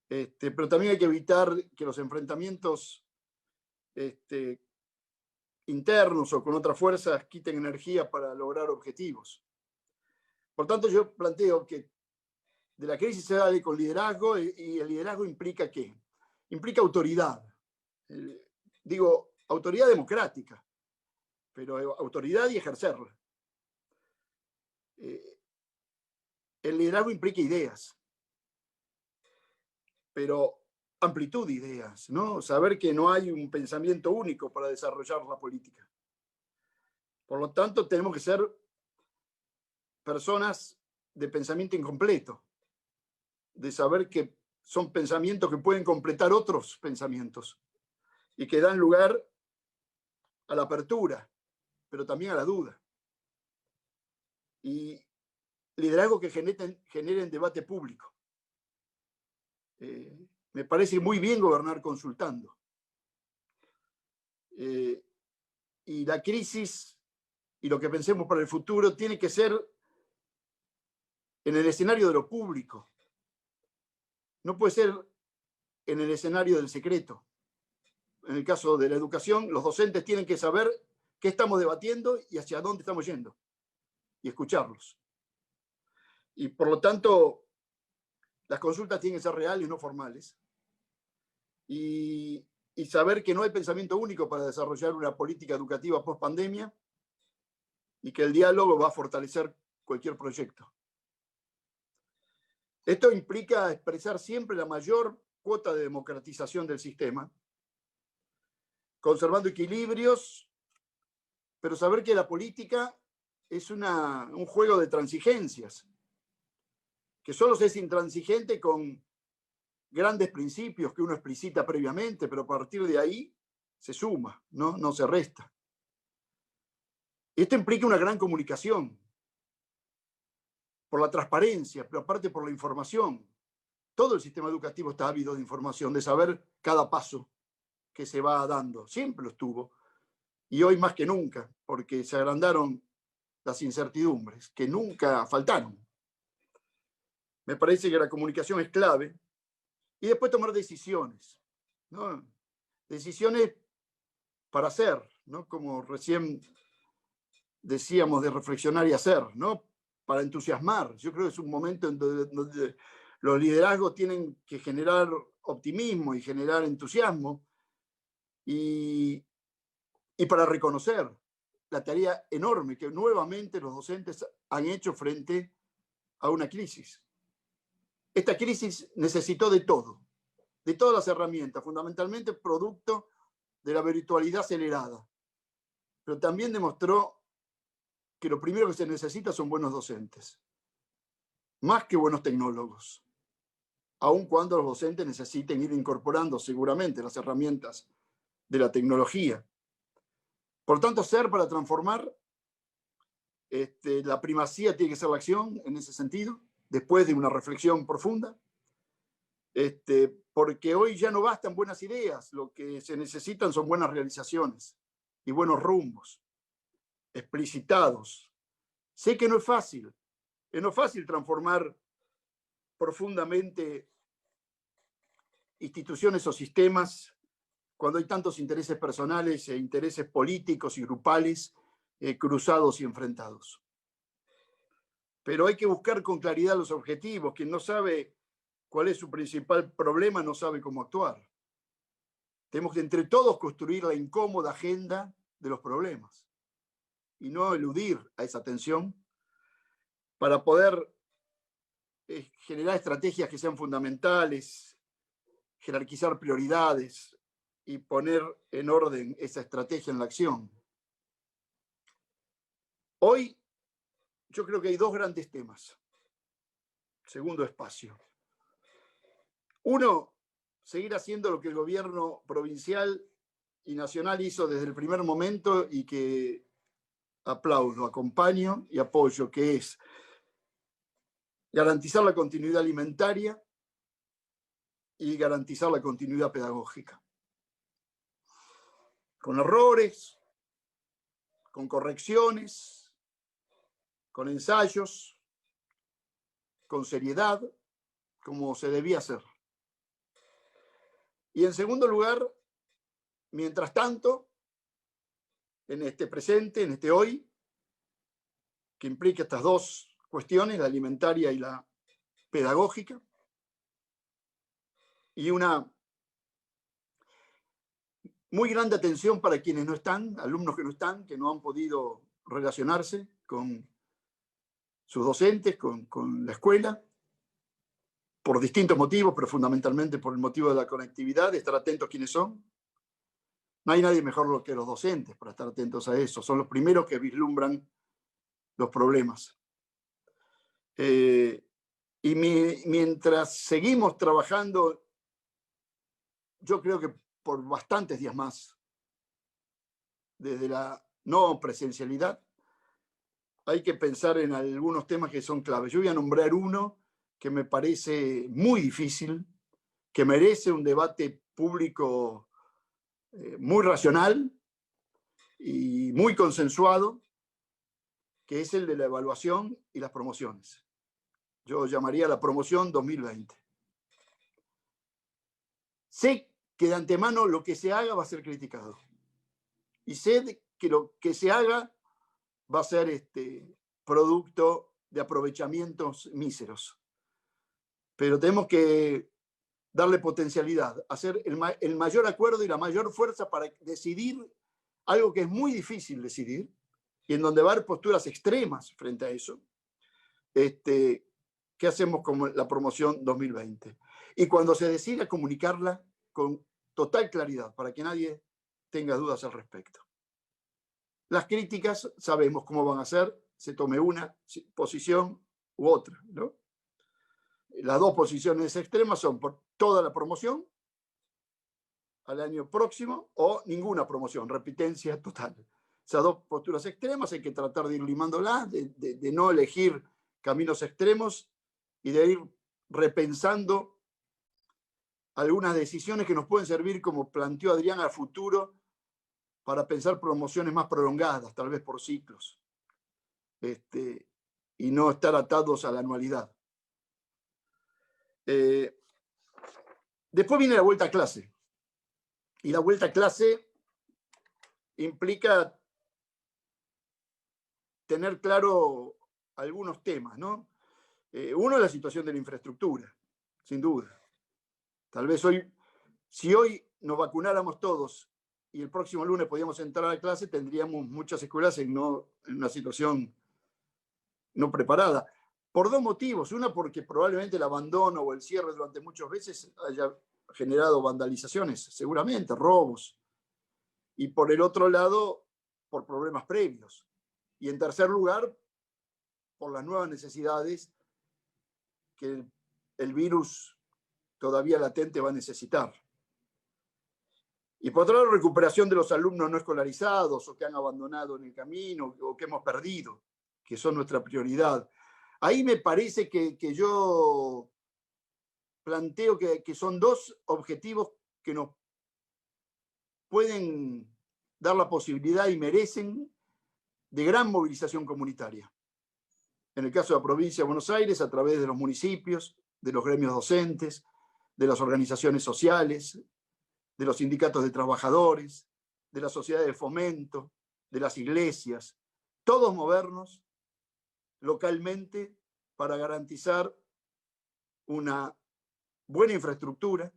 Pero también hay que evitar que los enfrentamientos internos o con otras fuerzas quiten energía para lograr objetivos. Por tanto, yo planteo que de la crisis se sale con liderazgo, y el liderazgo implica ¿qué? Implica autoridad. Digo, autoridad democrática, pero autoridad y ejercerla. El liderazgo implica ideas, pero amplitud de ideas, ¿no? Saber que no hay un pensamiento único para desarrollar la política. Por lo tanto, tenemos que ser personas de pensamiento incompleto, de saber que son pensamientos que pueden completar otros pensamientos y que dan lugar a la apertura, pero también a la duda. Y liderazgo que generen debate público. Me parece muy bien gobernar consultando. Y la crisis y lo que pensemos para el futuro tiene que ser en el escenario de lo público. No puede ser en el escenario del secreto. En el caso de la educación, los docentes tienen que saber qué estamos debatiendo y hacia dónde estamos yendo, y escucharlos. Y por lo tanto, las consultas tienen que ser reales, no formales. Y saber que no hay pensamiento único para desarrollar una política educativa post pandemia, y que el diálogo va a fortalecer cualquier proyecto. Esto implica expresar siempre la mayor cuota de democratización del sistema, conservando equilibrios, pero saber que la política es un juego de transigencias, que solo se es intransigente con grandes principios que uno explicita previamente, pero a partir de ahí se suma, no se resta. Esto implica una gran comunicación, por la transparencia, pero aparte por la información. Todo el sistema educativo está ávido de información, de saber cada paso que se va dando. Siempre lo estuvo. Y hoy más que nunca, porque se agrandaron las incertidumbres, que nunca faltaron. Me parece que la comunicación es clave. Y después tomar decisiones, ¿no? Decisiones para hacer, ¿no? Como recién decíamos, de reflexionar y hacer, ¿no? Para entusiasmar. Yo creo que es un momento en donde los liderazgos tienen que generar optimismo y generar entusiasmo, y para reconocer la tarea enorme que nuevamente los docentes han hecho frente a una crisis. Esta crisis necesitó de todo, de todas las herramientas, fundamentalmente producto de la virtualidad acelerada, pero también demostró que lo primero que se necesita son buenos docentes, más que buenos tecnólogos, aun cuando los docentes necesiten ir incorporando seguramente las herramientas de la tecnología. Por tanto, ser para transformar, la primacía tiene que ser la acción en ese sentido, después de una reflexión profunda, porque hoy ya no bastan buenas ideas, lo que se necesitan son buenas realizaciones y buenos rumbos, explicitados. Sé que no es fácil transformar profundamente instituciones o sistemas cuando hay tantos intereses personales e intereses políticos y grupales cruzados y enfrentados. Pero hay que buscar con claridad los objetivos. Quien no sabe cuál es su principal problema no sabe cómo actuar. Tenemos que entre todos construir la incómoda agenda de los problemas y no eludir a esa tensión para poder generar estrategias que sean fundamentales, jerarquizar prioridades y poner en orden esa estrategia en la acción. Hoy yo creo que hay dos grandes temas. Segundo espacio. Uno, seguir haciendo lo que el gobierno provincial y nacional hizo desde el primer momento y que aplaudo, acompaño y apoyo, que es garantizar la continuidad alimentaria y garantizar la continuidad pedagógica. Con errores, con correcciones, con ensayos, con seriedad, como se debía hacer. Y en segundo lugar, mientras tanto, en este presente, en este hoy, que implica estas dos cuestiones, la alimentaria y la pedagógica, y una muy grande atención para quienes no están, alumnos que no están, que no han podido relacionarse con sus docentes, con la escuela, por distintos motivos, pero fundamentalmente por el motivo de la conectividad, de estar atentos a quiénes son. No hay nadie mejor que los docentes para estar atentos a eso. Son los primeros que vislumbran los problemas. Y mientras seguimos trabajando, yo creo que por bastantes días más, desde la no presencialidad, hay que pensar en algunos temas que son claves. Yo voy a nombrar uno que me parece muy difícil, que merece un debate público muy racional y muy consensuado, que es el de la evaluación y las promociones. Yo llamaría la promoción 2020. Sé que de antemano lo que se haga va a ser criticado. Y sé que lo que se haga va a ser producto de aprovechamientos míseros. Pero tenemos que darle potencialidad, hacer el mayor acuerdo y la mayor fuerza para decidir algo que es muy difícil decidir y en donde va a haber posturas extremas frente a eso. ¿Qué hacemos con la promoción 2020? Y cuando se decida, comunicarla con total claridad para que nadie tenga dudas al respecto. Las críticas sabemos cómo van a ser, se tome una posición u otra, ¿no? Las dos posiciones extremas son por toda la promoción al año próximo o ninguna promoción, repitencia total. Esas dos posturas extremas hay que tratar de ir limándolas, de no elegir caminos extremos y de ir repensando algunas decisiones que nos pueden servir, como planteó Adrián, a futuro, para pensar promociones más prolongadas, tal vez por ciclos, y no estar atados a la anualidad. Después viene la vuelta a clase. Y la vuelta a clase implica tener claro algunos temas, ¿no? Uno es la situación de la infraestructura, sin duda. Tal vez si hoy nos vacunáramos todos y el próximo lunes podíamos entrar a clase, tendríamos muchas escuelas en una situación no preparada. Por dos motivos. Una, porque probablemente el abandono o el cierre durante muchas veces haya generado vandalizaciones, seguramente, robos. Y por el otro lado, por problemas previos. Y en tercer lugar, por las nuevas necesidades que el virus todavía latente va a necesitar. Y por otro lado, recuperación de los alumnos no escolarizados o que han abandonado en el camino o que hemos perdido, que son nuestra prioridad. Ahí me parece que yo planteo que son dos objetivos que nos pueden dar la posibilidad y merecen de gran movilización comunitaria. En el caso de la provincia de Buenos Aires, a través de los municipios, de los gremios docentes, de las organizaciones sociales, de los sindicatos de trabajadores, de las sociedades de fomento, de las iglesias, todos movernos localmente para garantizar una buena infraestructura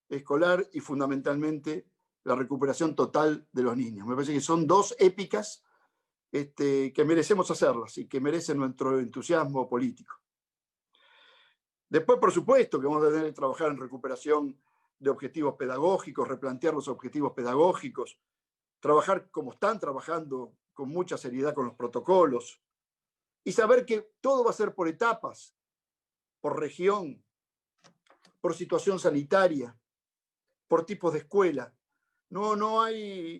escolar y fundamentalmente la recuperación total de los niños. Me parece que son dos épicas que merecemos hacerlas y que merecen nuestro entusiasmo político. Después, por supuesto, que vamos a tener que trabajar en recuperación de objetivos pedagógicos, replantear los objetivos pedagógicos, trabajar como están trabajando con mucha seriedad con los protocolos y saber que todo va a ser por etapas, por región, por situación sanitaria, por tipos de escuela.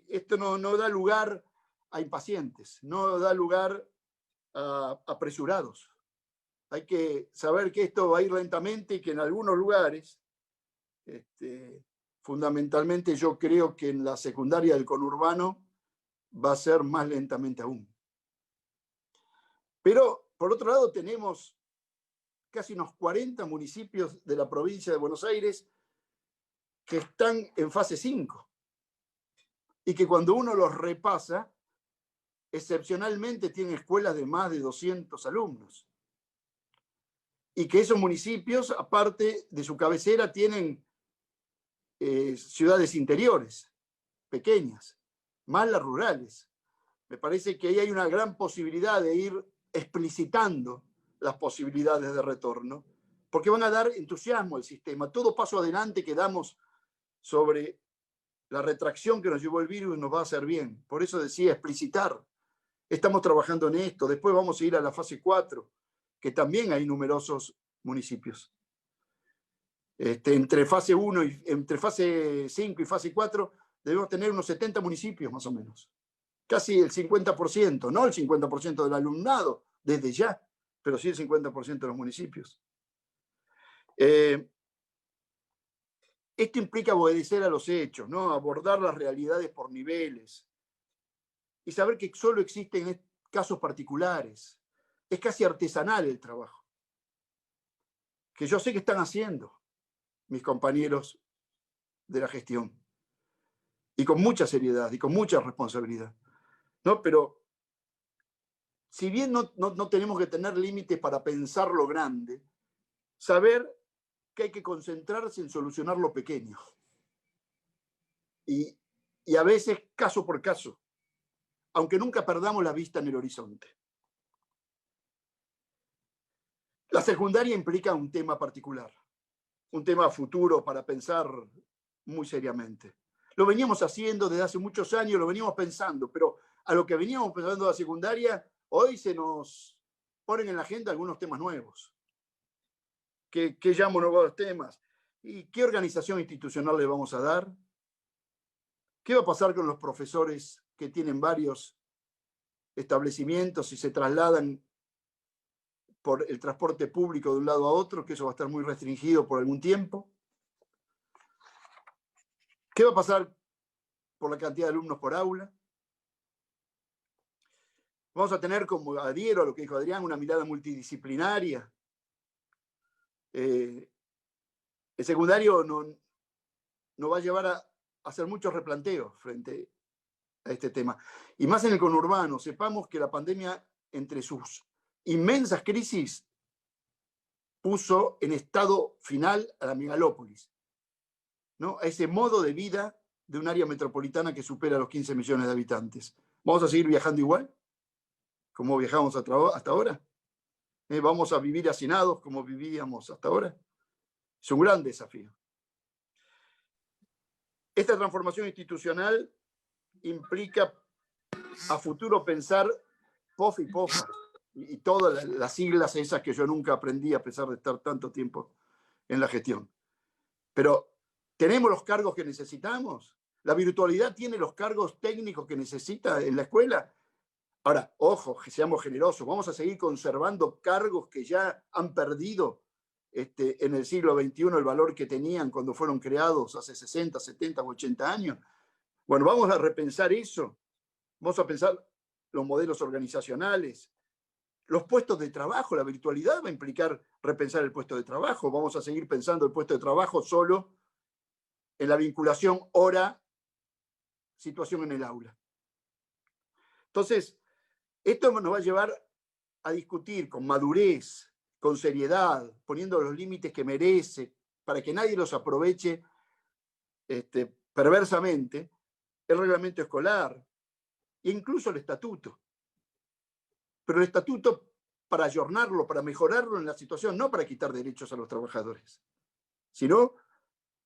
Esto no da lugar a impacientes, no da lugar a apresurados. Hay que saber que esto va a ir lentamente y que en algunos lugares, fundamentalmente yo creo que en la secundaria del conurbano va a ser más lentamente aún. Pero, por otro lado, tenemos casi unos 40 municipios de la provincia de Buenos Aires que están en fase 5 y que cuando uno los repasa, excepcionalmente tienen escuelas de más de 200 alumnos. Y que esos municipios, aparte de su cabecera, tienen ciudades interiores, pequeñas, más las rurales. Me parece que ahí hay una gran posibilidad de ir explicitando las posibilidades de retorno, porque van a dar entusiasmo al sistema. Todo paso adelante que damos sobre la retracción que nos llevó el virus nos va a hacer bien. Por eso decía explicitar. Estamos trabajando en esto. Después vamos a ir a la fase 4, que también hay numerosos municipios. Entre fase 1 y entre fase 5 y fase 4 debemos tener unos 70 municipios más o menos. Casi el 50%, no el 50% del alumnado desde ya, pero sí el 50% de los municipios. Esto implica obedecer a los hechos, ¿no? Abordar las realidades por niveles y saber que solo existen casos particulares. Es casi artesanal el trabajo, que yo sé que están haciendo mis compañeros de la gestión, y con mucha seriedad y con mucha responsabilidad, ¿no? Pero si bien no tenemos que tener límites para pensar lo grande, saber que hay que concentrarse en solucionar lo pequeño. Y a veces caso por caso, aunque nunca perdamos la vista en el horizonte. La secundaria implica un tema particular, un tema futuro para pensar muy seriamente. Lo veníamos haciendo desde hace muchos años, lo veníamos pensando, pero a lo que veníamos pensando de la secundaria, hoy se nos ponen en la agenda algunos temas nuevos. ¿Qué llamo nuevos temas? ¿Y qué organización institucional le vamos a dar? ¿Qué va a pasar con los profesores que tienen varios establecimientos y se trasladan por el transporte público de un lado a otro, que eso va a estar muy restringido por algún tiempo? ¿Qué va a pasar por la cantidad de alumnos por aula? Vamos a tener, como adhiero a lo que dijo Adrián, una mirada multidisciplinaria. El secundario no va a llevar a hacer muchos replanteos frente a este tema. Y más en el conurbano, sepamos que la pandemia, entre sus inmensas crisis, puso en estado final a la megalópolis, ¿no? A ese modo de vida de un área metropolitana que supera los 15 millones de habitantes. ¿Vamos a seguir viajando igual como viajamos hasta ahora? ¿Vamos a vivir hacinados como vivíamos hasta ahora? Es un gran desafío. Esta transformación institucional implica a futuro pensar POF y POFA y todas las siglas esas que yo nunca aprendí a pesar de estar tanto tiempo en la gestión. Pero ¿tenemos los cargos que necesitamos? ¿La virtualidad tiene los cargos técnicos que necesita en la escuela? Ahora, ojo, que seamos generosos, vamos a seguir conservando cargos que ya han perdido en el siglo XXI el valor que tenían cuando fueron creados hace 60, 70 o 80 años. Bueno, vamos a repensar eso. Vamos a pensar los modelos organizacionales, los puestos de trabajo. La virtualidad va a implicar repensar el puesto de trabajo. Vamos a seguir pensando el puesto de trabajo solo en la vinculación hora-situación en el aula. Entonces, esto nos va a llevar a discutir con madurez, con seriedad, poniendo los límites que merece, para que nadie los aproveche perversamente, el reglamento escolar e incluso el estatuto. Pero el estatuto para ayornarlo, para mejorarlo en la situación, no para quitar derechos a los trabajadores, sino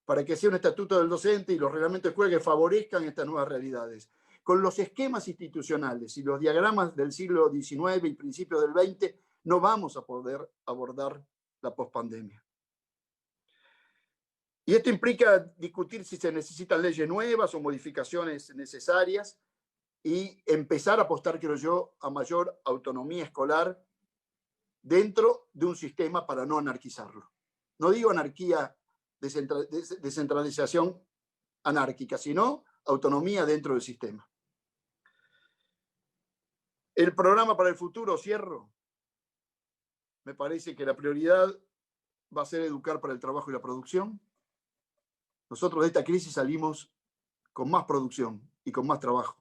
para que sea un estatuto del docente y los reglamentos de escuela que favorezcan estas nuevas realidades. Con los esquemas institucionales y los diagramas del siglo XIX y principios del XX, no vamos a poder abordar la pospandemia. Y esto implica discutir si se necesitan leyes nuevas o modificaciones necesarias y empezar a apostar, creo yo, a mayor autonomía escolar dentro de un sistema para no anarquizarlo. No digo anarquía, descentralización anárquica, sino autonomía dentro del sistema. El programa para el futuro, cierro. Me parece que la prioridad va a ser educar para el trabajo y la producción. Nosotros de esta crisis salimos con más producción y con más trabajo.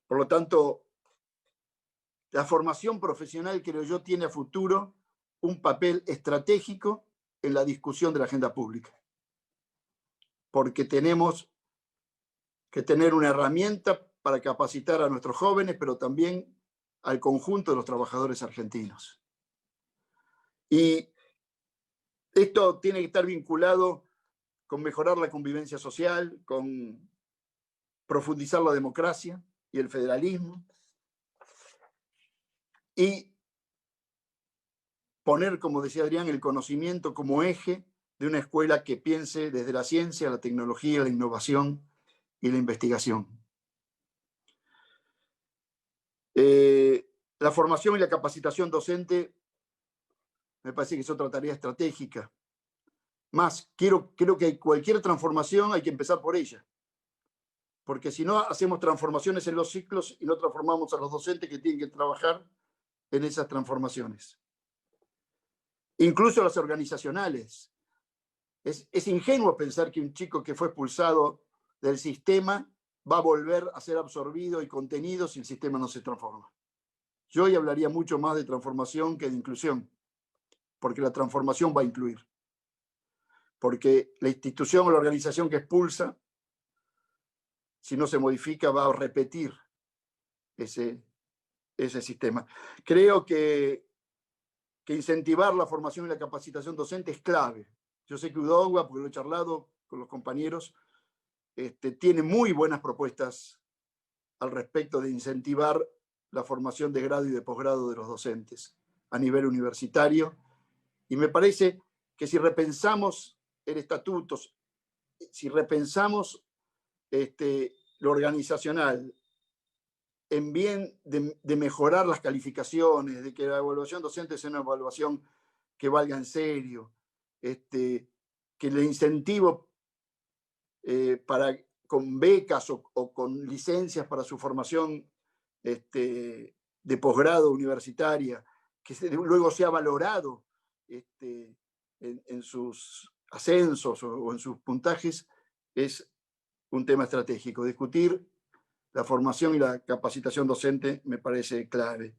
Por lo tanto, la formación profesional, creo yo, tiene a futuro un papel estratégico en la discusión de la agenda pública. Porque tenemos que tener una herramienta para capacitar a nuestros jóvenes, pero también al conjunto de los trabajadores argentinos. Y esto tiene que estar vinculado con mejorar la convivencia social, con profundizar la democracia y el federalismo, y poner, como decía Adrián, el conocimiento como eje de una escuela que piense desde la ciencia, la tecnología, la innovación y la investigación. La formación y la capacitación docente me parece que es otra tarea estratégica. Más, creo que cualquier transformación hay que empezar por ella. Porque si no, hacemos transformaciones en los ciclos y no transformamos a los docentes que tienen que trabajar en esas transformaciones. Incluso las organizacionales. Es ingenuo pensar que un chico que fue expulsado del sistema va a volver a ser absorbido y contenido si el sistema no se transforma. Yo hoy hablaría mucho más de transformación que de inclusión, porque la transformación va a incluir. Porque la institución o la organización que expulsa, si no se modifica, va a repetir ese sistema. Creo que incentivar la formación y la capacitación docente es clave. Yo sé que Udogua, porque lo he charlado con los compañeros, tiene muy buenas propuestas al respecto de incentivar la formación de grado y de posgrado de los docentes a nivel universitario. Y me parece que si repensamos el estatuto, si repensamos lo organizacional, en bien de mejorar las calificaciones, de que la evaluación docente sea una evaluación que valga en serio, que el incentivo con becas o con licencias para su formación de posgrado universitaria, que luego sea valorado en sus ascensos o en sus puntajes, es un tema estratégico. Discutir la formación y la capacitación docente me parece clave.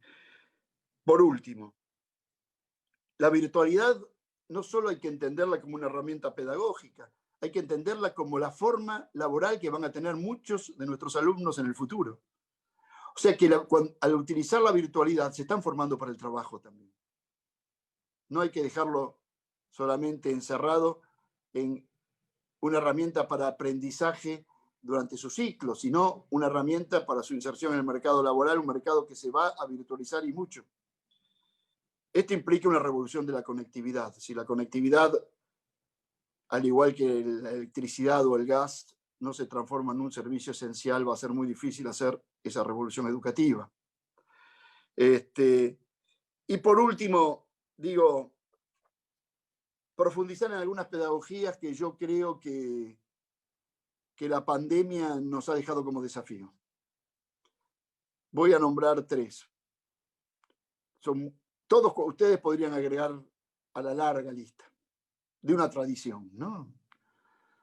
Por último, la virtualidad no solo hay que entenderla como una herramienta pedagógica, hay que entenderla como la forma laboral que van a tener muchos de nuestros alumnos en el futuro. O sea que al utilizar la virtualidad se están formando para el trabajo también. No hay que dejarlo solamente encerrado en una herramienta para aprendizaje durante su ciclo, sino una herramienta para su inserción en el mercado laboral, un mercado que se va a virtualizar y mucho. Esto implica una revolución de la conectividad. Si la conectividad, al igual que la electricidad o el gas, no se transforma en un servicio esencial, va a ser muy difícil hacer esa revolución educativa. Y por último, digo, profundizar en algunas pedagogías que yo creo que la pandemia nos ha dejado como desafío. Voy a nombrar 3. Todos ustedes podrían agregar a la larga lista de una tradición, ¿no?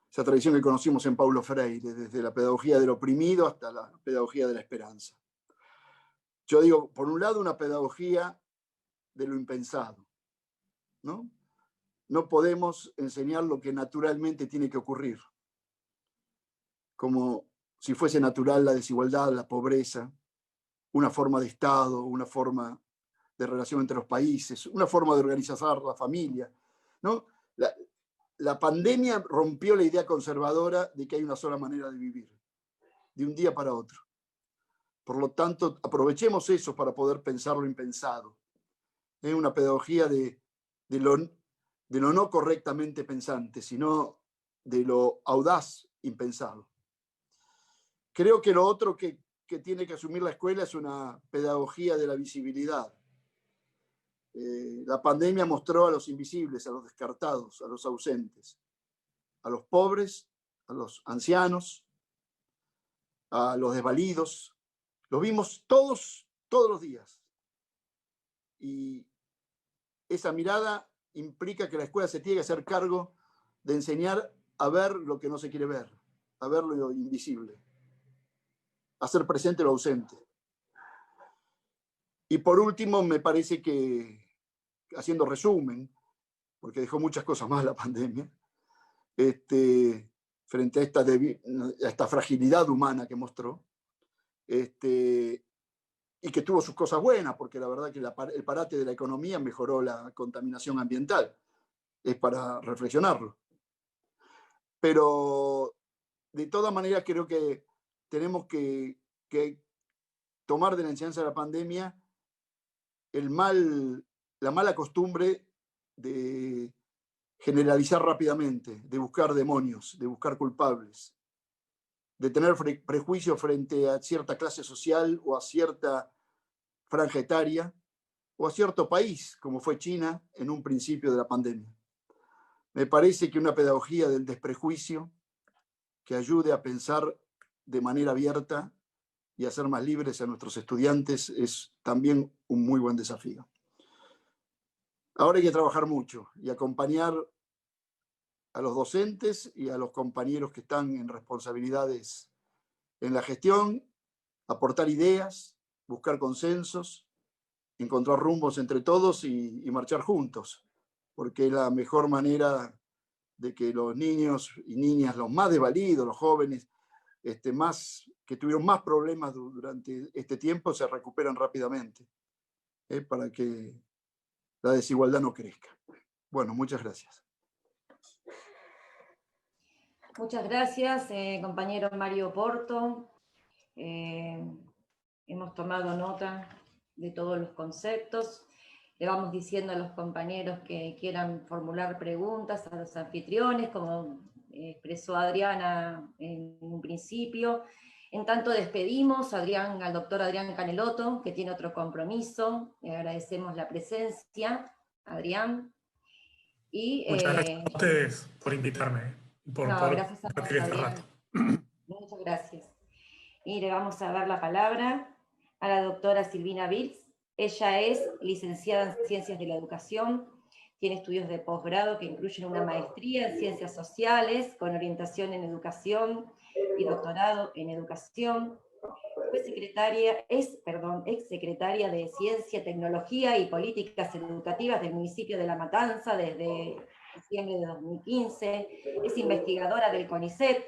Esa tradición que conocimos en Paulo Freire, desde la pedagogía del oprimido hasta la pedagogía de la esperanza. Yo digo, por un lado, una pedagogía de lo impensado, ¿no? No podemos enseñar lo que naturalmente tiene que ocurrir, como si fuese natural la desigualdad, la pobreza, una forma de Estado, una forma de relación entre los países, una forma de organizar la familia, ¿no? La pandemia rompió la idea conservadora de que hay una sola manera de vivir, de un día para otro. Por lo tanto, aprovechemos eso para poder pensar lo impensado. Es una pedagogía de lo no correctamente pensante, sino de lo audaz impensado. Creo que lo otro que tiene que asumir la escuela es una pedagogía de la visibilidad. La pandemia mostró a los invisibles, a los descartados, a los ausentes, a los pobres, a los ancianos, a los desvalidos. Los vimos todos los días. Y esa mirada implica que la escuela se tiene que hacer cargo de enseñar a ver lo que no se quiere ver, a ver lo invisible, a hacer presente lo ausente. Y por último, me parece que, haciendo resumen, porque dejó muchas cosas más la pandemia, frente a esta fragilidad humana que mostró, y que tuvo sus cosas buenas, porque la verdad que el parate de la economía mejoró la contaminación ambiental. Es para reflexionarlo. Pero de todas maneras creo que tenemos que tomar de la enseñanza de la pandemia la mala costumbre de generalizar rápidamente, de buscar demonios, de buscar culpables, de tener prejuicios frente a cierta clase social o a cierta franja etaria o a cierto país, como fue China en un principio de la pandemia. Me parece que una pedagogía del desprejuicio que ayude a pensar de manera abierta y a ser más libres a nuestros estudiantes es también un muy buen desafío. Ahora hay que trabajar mucho y acompañar a los docentes y a los compañeros que están en responsabilidades en la gestión, aportar ideas, buscar consensos, encontrar rumbos entre todos y marchar juntos, porque es la mejor manera de que los niños y niñas, los más desvalidos, los jóvenes, que tuvieron más problemas durante este tiempo, se recuperan rápidamente, para que la desigualdad no crezca. Bueno, muchas gracias. Muchas gracias, compañero Mario Porto. Hemos tomado nota de todos los conceptos. Le vamos diciendo a los compañeros que quieran formular preguntas a los anfitriones, como expresó Adriana en un principio. En tanto despedimos al doctor Adrián Canelotto, que tiene otro compromiso. Le agradecemos la presencia, Adrián. Y, muchas gracias a ustedes por invitarme. Gracias a vos, Adrián. Muchas gracias. Y le vamos a dar la palabra a la doctora Silvina Vilz. Ella es licenciada en Ciencias de la Educación, tiene estudios de posgrado que incluyen una maestría en Ciencias Sociales con orientación en Educación y doctorado en Educación. Es exsecretaria de Ciencia, Tecnología y Políticas Educativas del municipio de La Matanza desde diciembre de 2015, es investigadora del CONICET,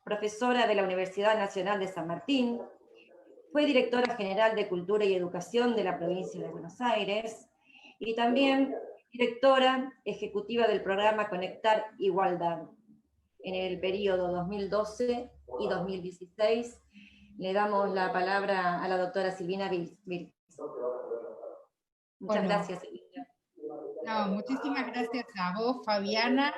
profesora de la Universidad Nacional de San Martín, fue directora general de Cultura y Educación de la provincia de Buenos Aires, y también directora ejecutiva del programa Conectar Igualdad. En el periodo 2012 y 2016, le damos la palabra a la doctora Silvina Vilz. Muchas gracias, Silvina. No, muchísimas gracias a vos, Fabiana.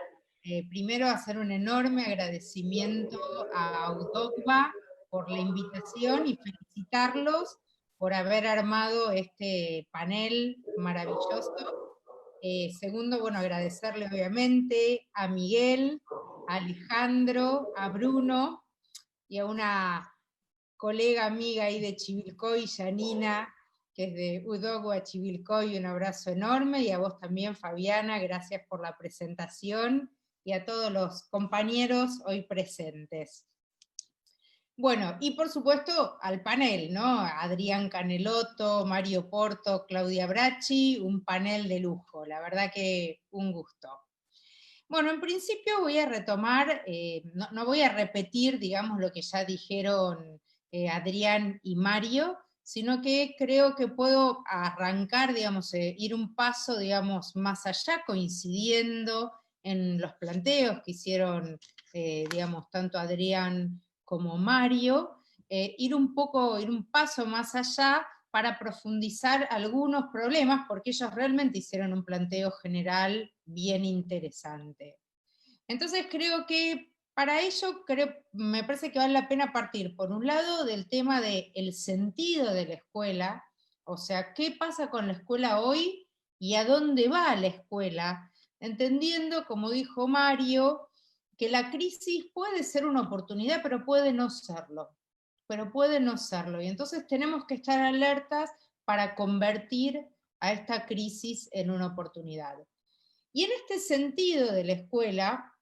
Primero, hacer un enorme agradecimiento a UDOCBA por la invitación y felicitarlos por haber armado este panel maravilloso. Segundo, bueno, agradecerle obviamente a Miguel, a Alejandro, a Bruno y a una colega amiga ahí de Chivilcoy, Janina, que es de Udogua, Chivilcoy, un abrazo enorme, y a vos también, Fabiana, gracias por la presentación, y a todos los compañeros hoy presentes. Bueno, y por supuesto al panel, ¿no? Adrián Canelotto, Mario Porto, Claudia Bracci, un panel de lujo, la verdad que un gusto. Bueno, en principio voy a retomar, no voy a repetir, digamos, lo que ya dijeron Adrián y Mario, sino que creo que puedo arrancar, digamos, ir un paso, digamos, más allá, coincidiendo en los planteos que hicieron, digamos, tanto Adrián como Mario, ir un paso más allá para profundizar algunos problemas, porque ellos realmente hicieron un planteo general bien interesante. Entonces creo que para ello me parece que vale la pena partir, por un lado, del tema del sentido de la escuela, o sea, qué pasa con la escuela hoy y a dónde va la escuela, entendiendo, como dijo Mario, que la crisis puede ser una oportunidad, pero puede no serlo. Y entonces tenemos que estar alertas para convertir a esta crisis en una oportunidad. Y en este sentido de la escuela,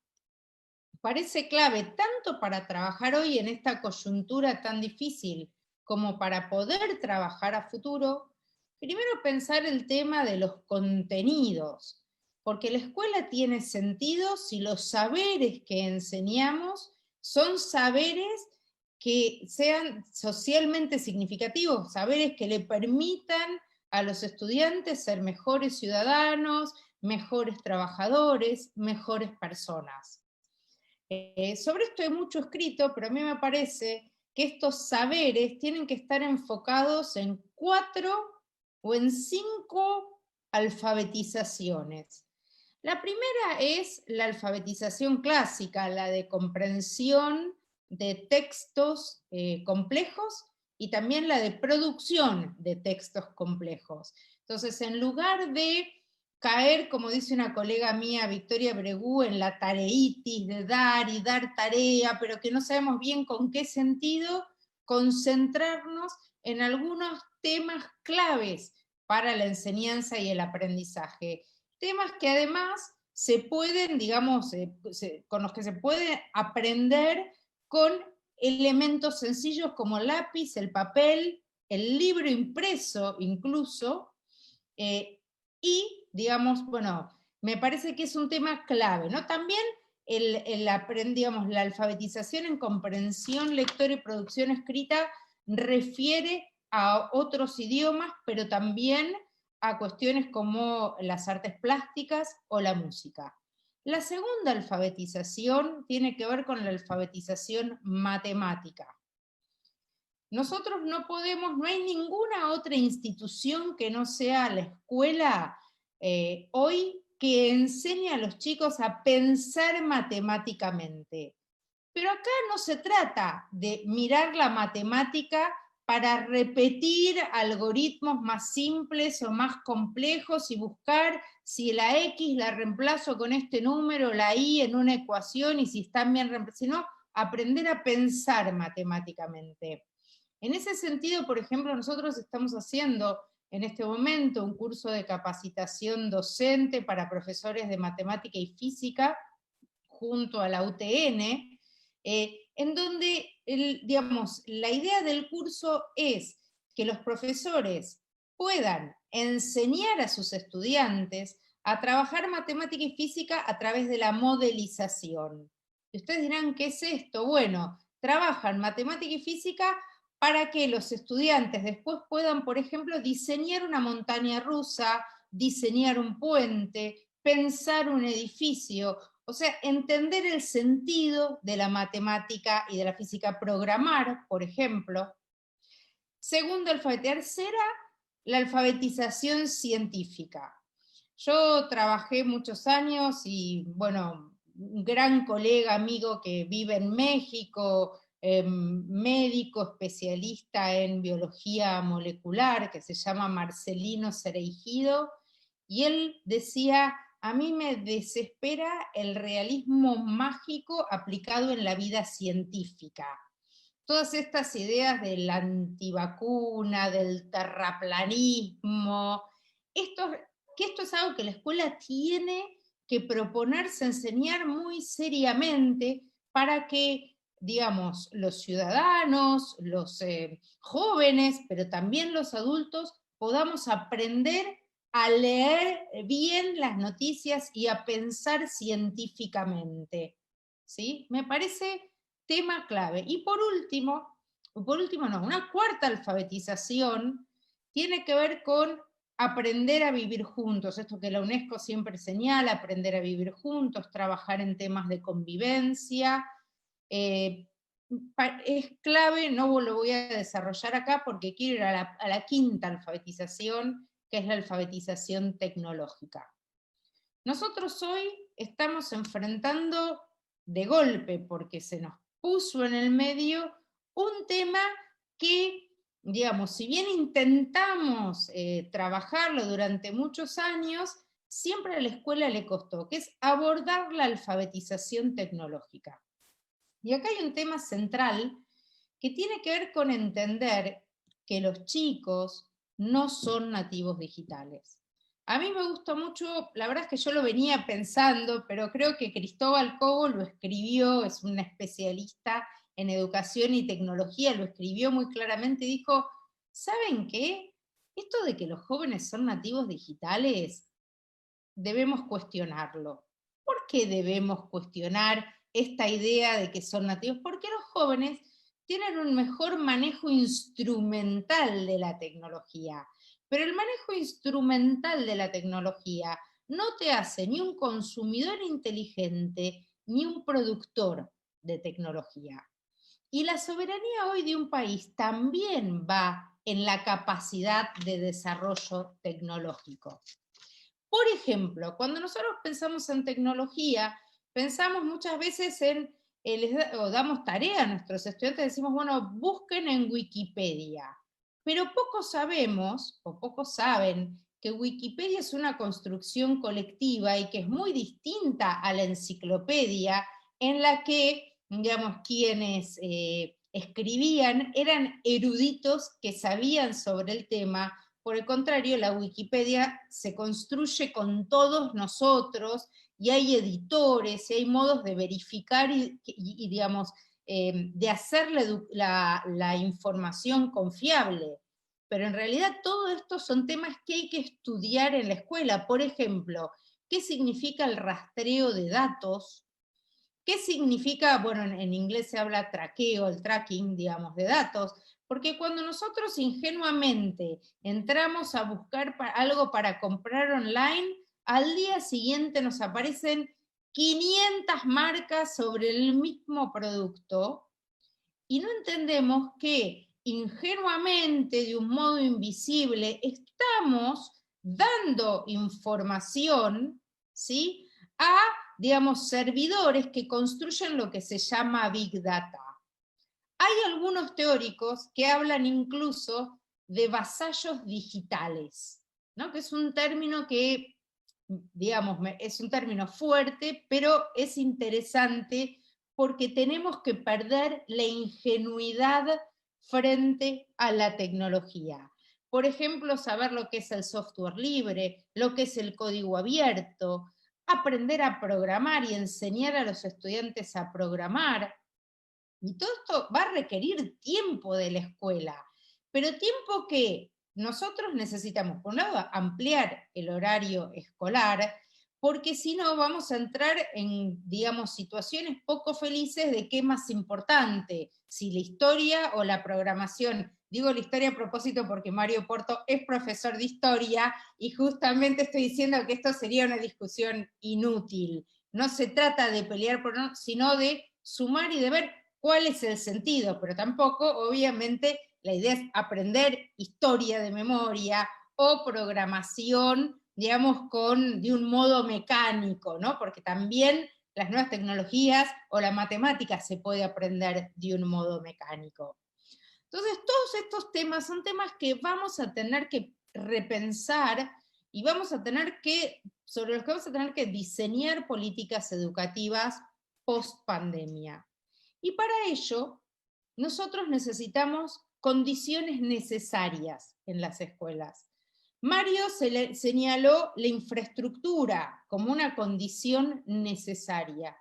parece clave tanto para trabajar hoy en esta coyuntura tan difícil como para poder trabajar a futuro, primero pensar el tema de los contenidos, porque la escuela tiene sentido si los saberes que enseñamos son saberes que sean socialmente significativos, saberes que le permitan a los estudiantes ser mejores ciudadanos, mejores trabajadores, mejores personas. Sobre esto hay mucho escrito, pero a mí me parece que estos saberes tienen que estar enfocados en 4 o en 5 alfabetizaciones. La primera es la alfabetización clásica, la de comprensión de textos complejos y también la de producción de textos complejos. Entonces, en lugar de caer, como dice una colega mía, Victoria Bregú, en la tareitis de dar y dar tarea, pero que no sabemos bien con qué sentido, concentrarnos en algunos temas claves para la enseñanza y el aprendizaje. Temas que además se pueden, digamos, con los que se puede aprender con elementos sencillos como el lápiz, el papel, el libro impreso incluso, y, digamos, bueno, me parece que es un tema clave, ¿no? También digamos, la alfabetización en comprensión, lectura y producción escrita refiere a otros idiomas, pero también a cuestiones como las artes plásticas o la música. La segunda alfabetización tiene que ver con la alfabetización matemática. Nosotros no podemos, no hay ninguna otra institución que no sea la escuela hoy que enseñe a los chicos a pensar matemáticamente. Pero acá no se trata de mirar la matemática para repetir algoritmos más simples o más complejos y buscar si la X la reemplazo con este número, la Y en una ecuación y si están bien reemplazadas, sino aprender a pensar matemáticamente. En ese sentido, por ejemplo, nosotros estamos haciendo en este momento un curso de capacitación docente para profesores de matemática y física junto a la UTN, en donde, digamos, la idea del curso es que los profesores puedan enseñar a sus estudiantes a trabajar matemática y física a través de la modelización. Y ustedes dirán, ¿qué es esto? Bueno, trabajan matemática y física para que los estudiantes después puedan, por ejemplo, diseñar una montaña rusa, diseñar un puente, pensar un edificio, o sea, entender el sentido de la matemática y de la física, programar, por ejemplo. Segundo, tercera, la alfabetización científica. Yo trabajé muchos años y, bueno, un gran colega, amigo que vive en México, médico especialista en biología molecular, que se llama Marcelino Cereijido, y él decía, a mí me desespera el realismo mágico aplicado en la vida científica. Todas estas ideas de la antivacuna, del terraplanismo, que esto es algo que la escuela tiene que proponerse enseñar muy seriamente para que, digamos, los ciudadanos, los jóvenes, pero también los adultos, podamos aprender a leer bien las noticias y a pensar científicamente. ¿Sí? Me parece tema clave. Y por último no, una cuarta alfabetización tiene que ver con aprender a vivir juntos, esto que la UNESCO siempre señala, aprender a vivir juntos, trabajar en temas de convivencia. Es clave, no lo voy a desarrollar acá porque quiero ir a la quinta alfabetización, que es la alfabetización tecnológica. Nosotros hoy estamos enfrentando de golpe, porque se nos puso en el medio un tema que, digamos, si bien intentamos trabajarlo durante muchos años, siempre a la escuela le costó, que es abordar la alfabetización tecnológica. Y acá hay un tema central que tiene que ver con entender que los chicos no son nativos digitales. A mí me gusta mucho, la verdad es que yo lo venía pensando, pero creo que Cristóbal Cobo lo escribió, es un especialista en educación y tecnología, lo escribió muy claramente y dijo, ¿saben qué? Esto de que los jóvenes son nativos digitales, debemos cuestionarlo. ¿Por qué debemos cuestionar esta idea de que son nativos? Porque los jóvenes tienen un mejor manejo instrumental de la tecnología. Pero el manejo instrumental de la tecnología no te hace ni un consumidor inteligente ni un productor de tecnología. Y la soberanía hoy de un país también va en la capacidad de desarrollo tecnológico. Por ejemplo, cuando nosotros pensamos en tecnología, pensamos muchas veces o damos tarea a nuestros estudiantes, decimos, bueno, busquen en Wikipedia. Pero pocos sabemos, o pocos saben, que Wikipedia es una construcción colectiva y que es muy distinta a la enciclopedia, en la que, digamos, quienes escribían eran eruditos que sabían sobre el tema. Por el contrario, la Wikipedia se construye con todos nosotros y hay editores y hay modos de verificar y digamos, de hacer la información confiable. Pero en realidad todo esto son temas que hay que estudiar en la escuela. Por ejemplo, ¿qué significa el rastreo de datos? ¿Qué significa? Bueno, en inglés se habla traqueo, el tracking, digamos, de datos, porque cuando nosotros ingenuamente entramos a buscar algo para comprar online, al día siguiente nos aparecen 500 marcas sobre el mismo producto y no entendemos que ingenuamente, de un modo invisible, estamos dando información, ¿sí?, a, digamos, servidores que construyen lo que se llama Big Data. Hay algunos teóricos que hablan incluso de vasallos digitales, ¿no?, que es un término que, digamos, es un término fuerte, pero es interesante porque tenemos que perder la ingenuidad frente a la tecnología. Por ejemplo, saber lo que es el software libre, lo que es el código abierto, aprender a programar y enseñar a los estudiantes a programar. Y todo esto va a requerir tiempo de la escuela, pero tiempo que nosotros necesitamos, por un lado, ampliar el horario escolar, porque si no vamos a entrar en, digamos, situaciones poco felices de qué es más importante, si la historia o la programación. Digo la historia a propósito porque Mario Porto es profesor de historia y justamente estoy diciendo que esto sería una discusión inútil. No se trata de pelear por no, sino de sumar y de ver cuál es el sentido, pero tampoco, obviamente, la idea es aprender historia de memoria o programación, digamos, de un modo mecánico, ¿no? Porque también las nuevas tecnologías o la matemática se puede aprender de un modo mecánico. Entonces, todos estos temas son temas que vamos a tener que repensar y sobre los que vamos a tener que diseñar políticas educativas post pandemia. Y para ello, nosotros necesitamos condiciones necesarias en las escuelas. Mario señaló la infraestructura como una condición necesaria.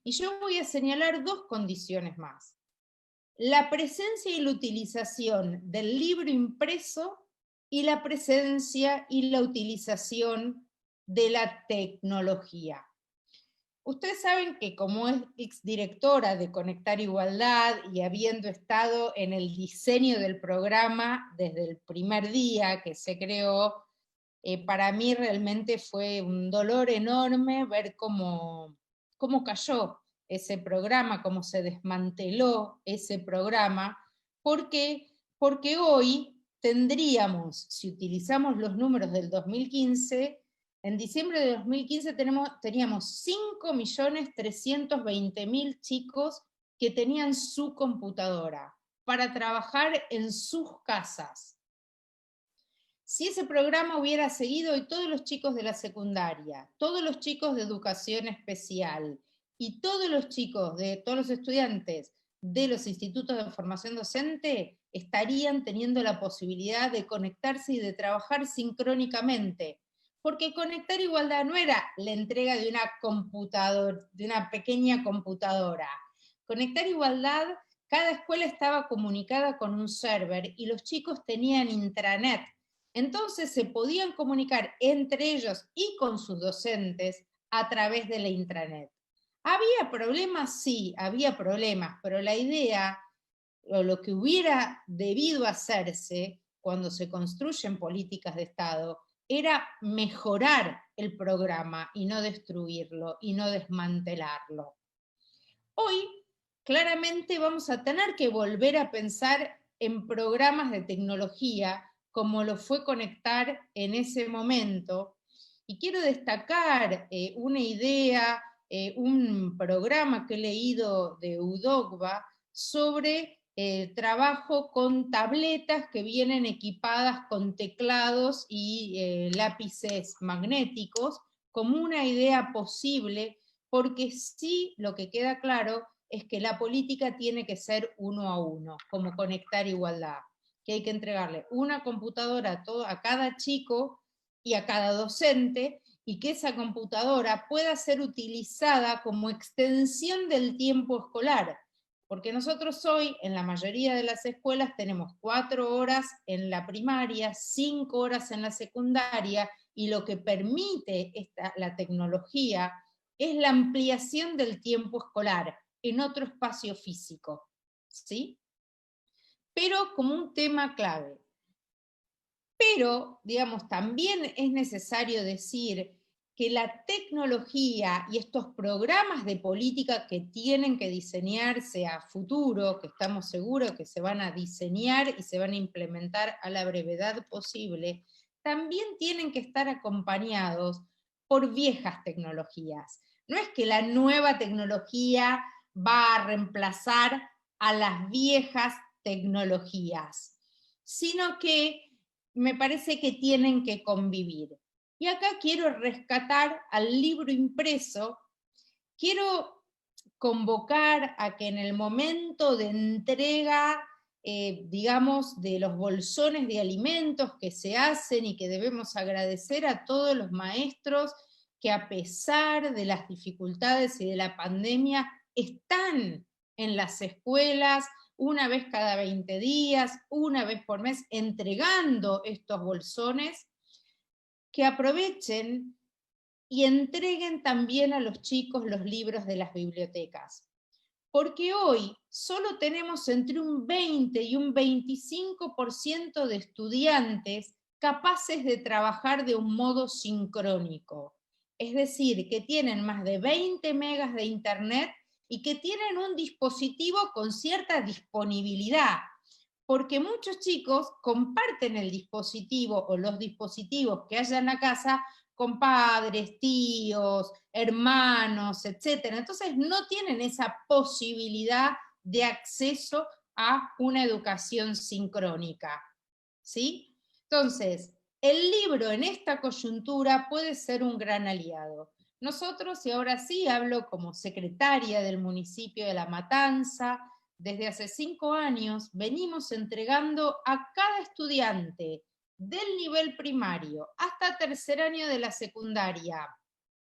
Y yo voy a señalar dos condiciones más. La presencia y la utilización del libro impreso y la presencia y la utilización de la tecnología. Ustedes saben que como exdirectora de Conectar Igualdad y habiendo estado en el diseño del programa desde el primer día que se creó, para mí realmente fue un dolor enorme ver cómo cayó ese programa, cómo se desmanteló ese programa, porque hoy tendríamos, si utilizamos los números del 2015, en diciembre de 2015 teníamos 5.320.000 chicos que tenían su computadora para trabajar en sus casas. Si ese programa hubiera seguido y todos los chicos de la secundaria, todos los chicos de educación especial y todos los estudiantes de los institutos de formación docente estarían teniendo la posibilidad de conectarse y de trabajar sincrónicamente, porque Conectar Igualdad no era la entrega de una computadora, de una pequeña computadora. Conectar Igualdad, cada escuela estaba comunicada con un server y los chicos tenían intranet. Entonces se podían comunicar entre ellos y con sus docentes a través de la intranet. ¿Había problemas? Sí, había problemas, pero la idea, o lo que hubiera debido hacerse cuando se construyen políticas de Estado, era mejorar el programa y no destruirlo y no desmantelarlo. Hoy, claramente vamos a tener que volver a pensar en programas de tecnología como lo fue Conectar en ese momento. Y quiero destacar una idea, un programa que he leído de UDOCVA sobre trabajo con tabletas que vienen equipadas con teclados y lápices magnéticos, como una idea posible, porque sí lo que queda claro es que la política tiene que ser uno a uno, como Conectar Igualdad, que hay que entregarle una computadora a cada chico y a cada docente, y que esa computadora pueda ser utilizada como extensión del tiempo escolar, porque nosotros hoy en la mayoría de las escuelas tenemos 4 horas en la primaria, 5 horas en la secundaria, y lo que permite la tecnología es la ampliación del tiempo escolar en otro espacio físico, ¿sí? Pero como un tema clave. Pero, digamos, también es necesario decir que la tecnología y estos programas de política que tienen que diseñarse a futuro, que estamos seguros que se van a diseñar y se van a implementar a la brevedad posible, también tienen que estar acompañados por viejas tecnologías. No es que la nueva tecnología va a reemplazar a las viejas tecnologías, sino que me parece que tienen que convivir. Y acá quiero rescatar al libro impreso, quiero convocar a que en el momento de entrega, digamos, de los bolsones de alimentos que se hacen y que debemos agradecer a todos los maestros que a pesar de las dificultades y de la pandemia están en las escuelas una vez cada 20 días, una vez por mes, entregando estos bolsones, que aprovechen y entreguen también a los chicos los libros de las bibliotecas. Porque hoy solo tenemos entre un 20 y un 25% de estudiantes capaces de trabajar de un modo sincrónico. Es decir, que tienen más de 20 megas de internet y que tienen un dispositivo con cierta disponibilidad, porque muchos chicos comparten el dispositivo o los dispositivos que haya en la casa con padres, tíos, hermanos, etc. Entonces no tienen esa posibilidad de acceso a una educación sincrónica, ¿sí? Entonces, el libro en esta coyuntura puede ser un gran aliado. Nosotros, y ahora sí hablo como secretaria del municipio de La Matanza, desde hace 5 años venimos entregando a cada estudiante del nivel primario hasta tercer año de la secundaria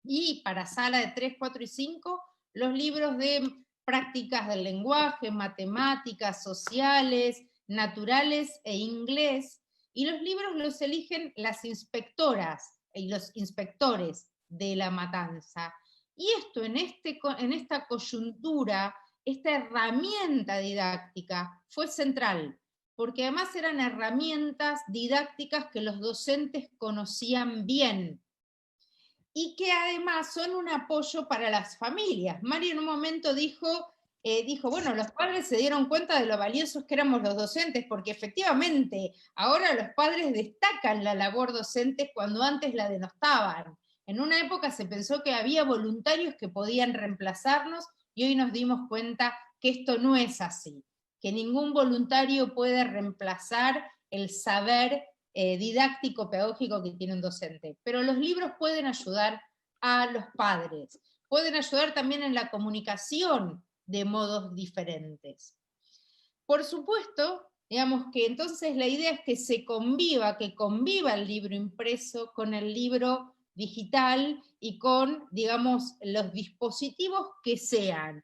y para sala de 3, 4 y 5 los libros de prácticas del lenguaje, matemáticas, sociales, naturales e inglés, y los libros los eligen las inspectoras y los inspectores de La Matanza. Y esto en esta coyuntura, esta herramienta didáctica fue central, porque además eran herramientas didácticas que los docentes conocían bien y que además son un apoyo para las familias. Mari en un momento dijo, bueno, los padres se dieron cuenta de lo valiosos que éramos los docentes, porque efectivamente ahora los padres destacan la labor docente cuando antes la denostaban. En una época se pensó que había voluntarios que podían reemplazarnos y hoy nos dimos cuenta que esto no es así, que ningún voluntario puede reemplazar el saber didáctico, pedagógico que tiene un docente. Pero los libros pueden ayudar a los padres, pueden ayudar también en la comunicación de modos diferentes. Por supuesto Digamos que entonces la idea es que que conviva el libro impreso con el libro digital y con, digamos, los dispositivos que sean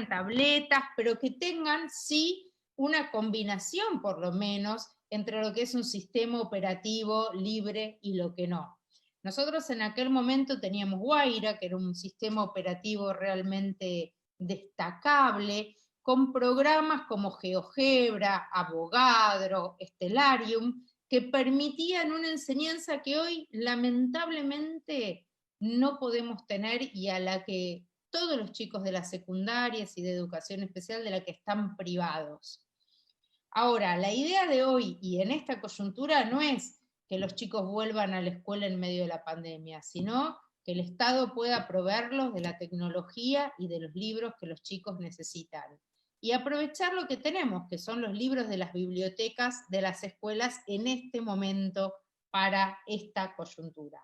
tabletas, pero que tengan, sí, una combinación, por lo menos, entre lo que es un sistema operativo libre y lo que no. Nosotros en aquel momento teníamos Guaira, que era un sistema operativo realmente destacable, con programas como GeoGebra, Avogadro, Stellarium, que permitían una enseñanza que hoy lamentablemente no podemos tener y a la que todos los chicos de las secundarias y de educación especial de la que están privados. Ahora, la idea de hoy y en esta coyuntura no es que los chicos vuelvan a la escuela en medio de la pandemia, sino que el Estado pueda proveerlos de la tecnología y de los libros que los chicos necesitan. Y aprovechar lo que tenemos, que son los libros de las bibliotecas de las escuelas en este momento para esta coyuntura.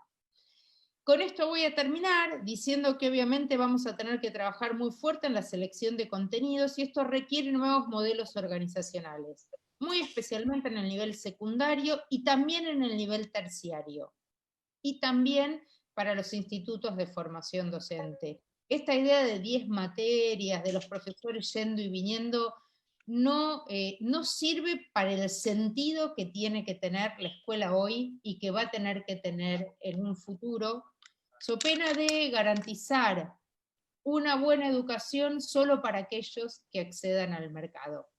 Con esto voy a terminar diciendo que obviamente vamos a tener que trabajar muy fuerte en la selección de contenidos y esto requiere nuevos modelos organizacionales, muy especialmente en el nivel secundario y también en el nivel terciario, y también para los institutos de formación docente. Esta idea de 10 materias, de los profesores yendo y viniendo, no sirve para el sentido que tiene que tener la escuela hoy y que va a tener que tener en un futuro, so pena de garantizar una buena educación solo para aquellos que accedan al mercado.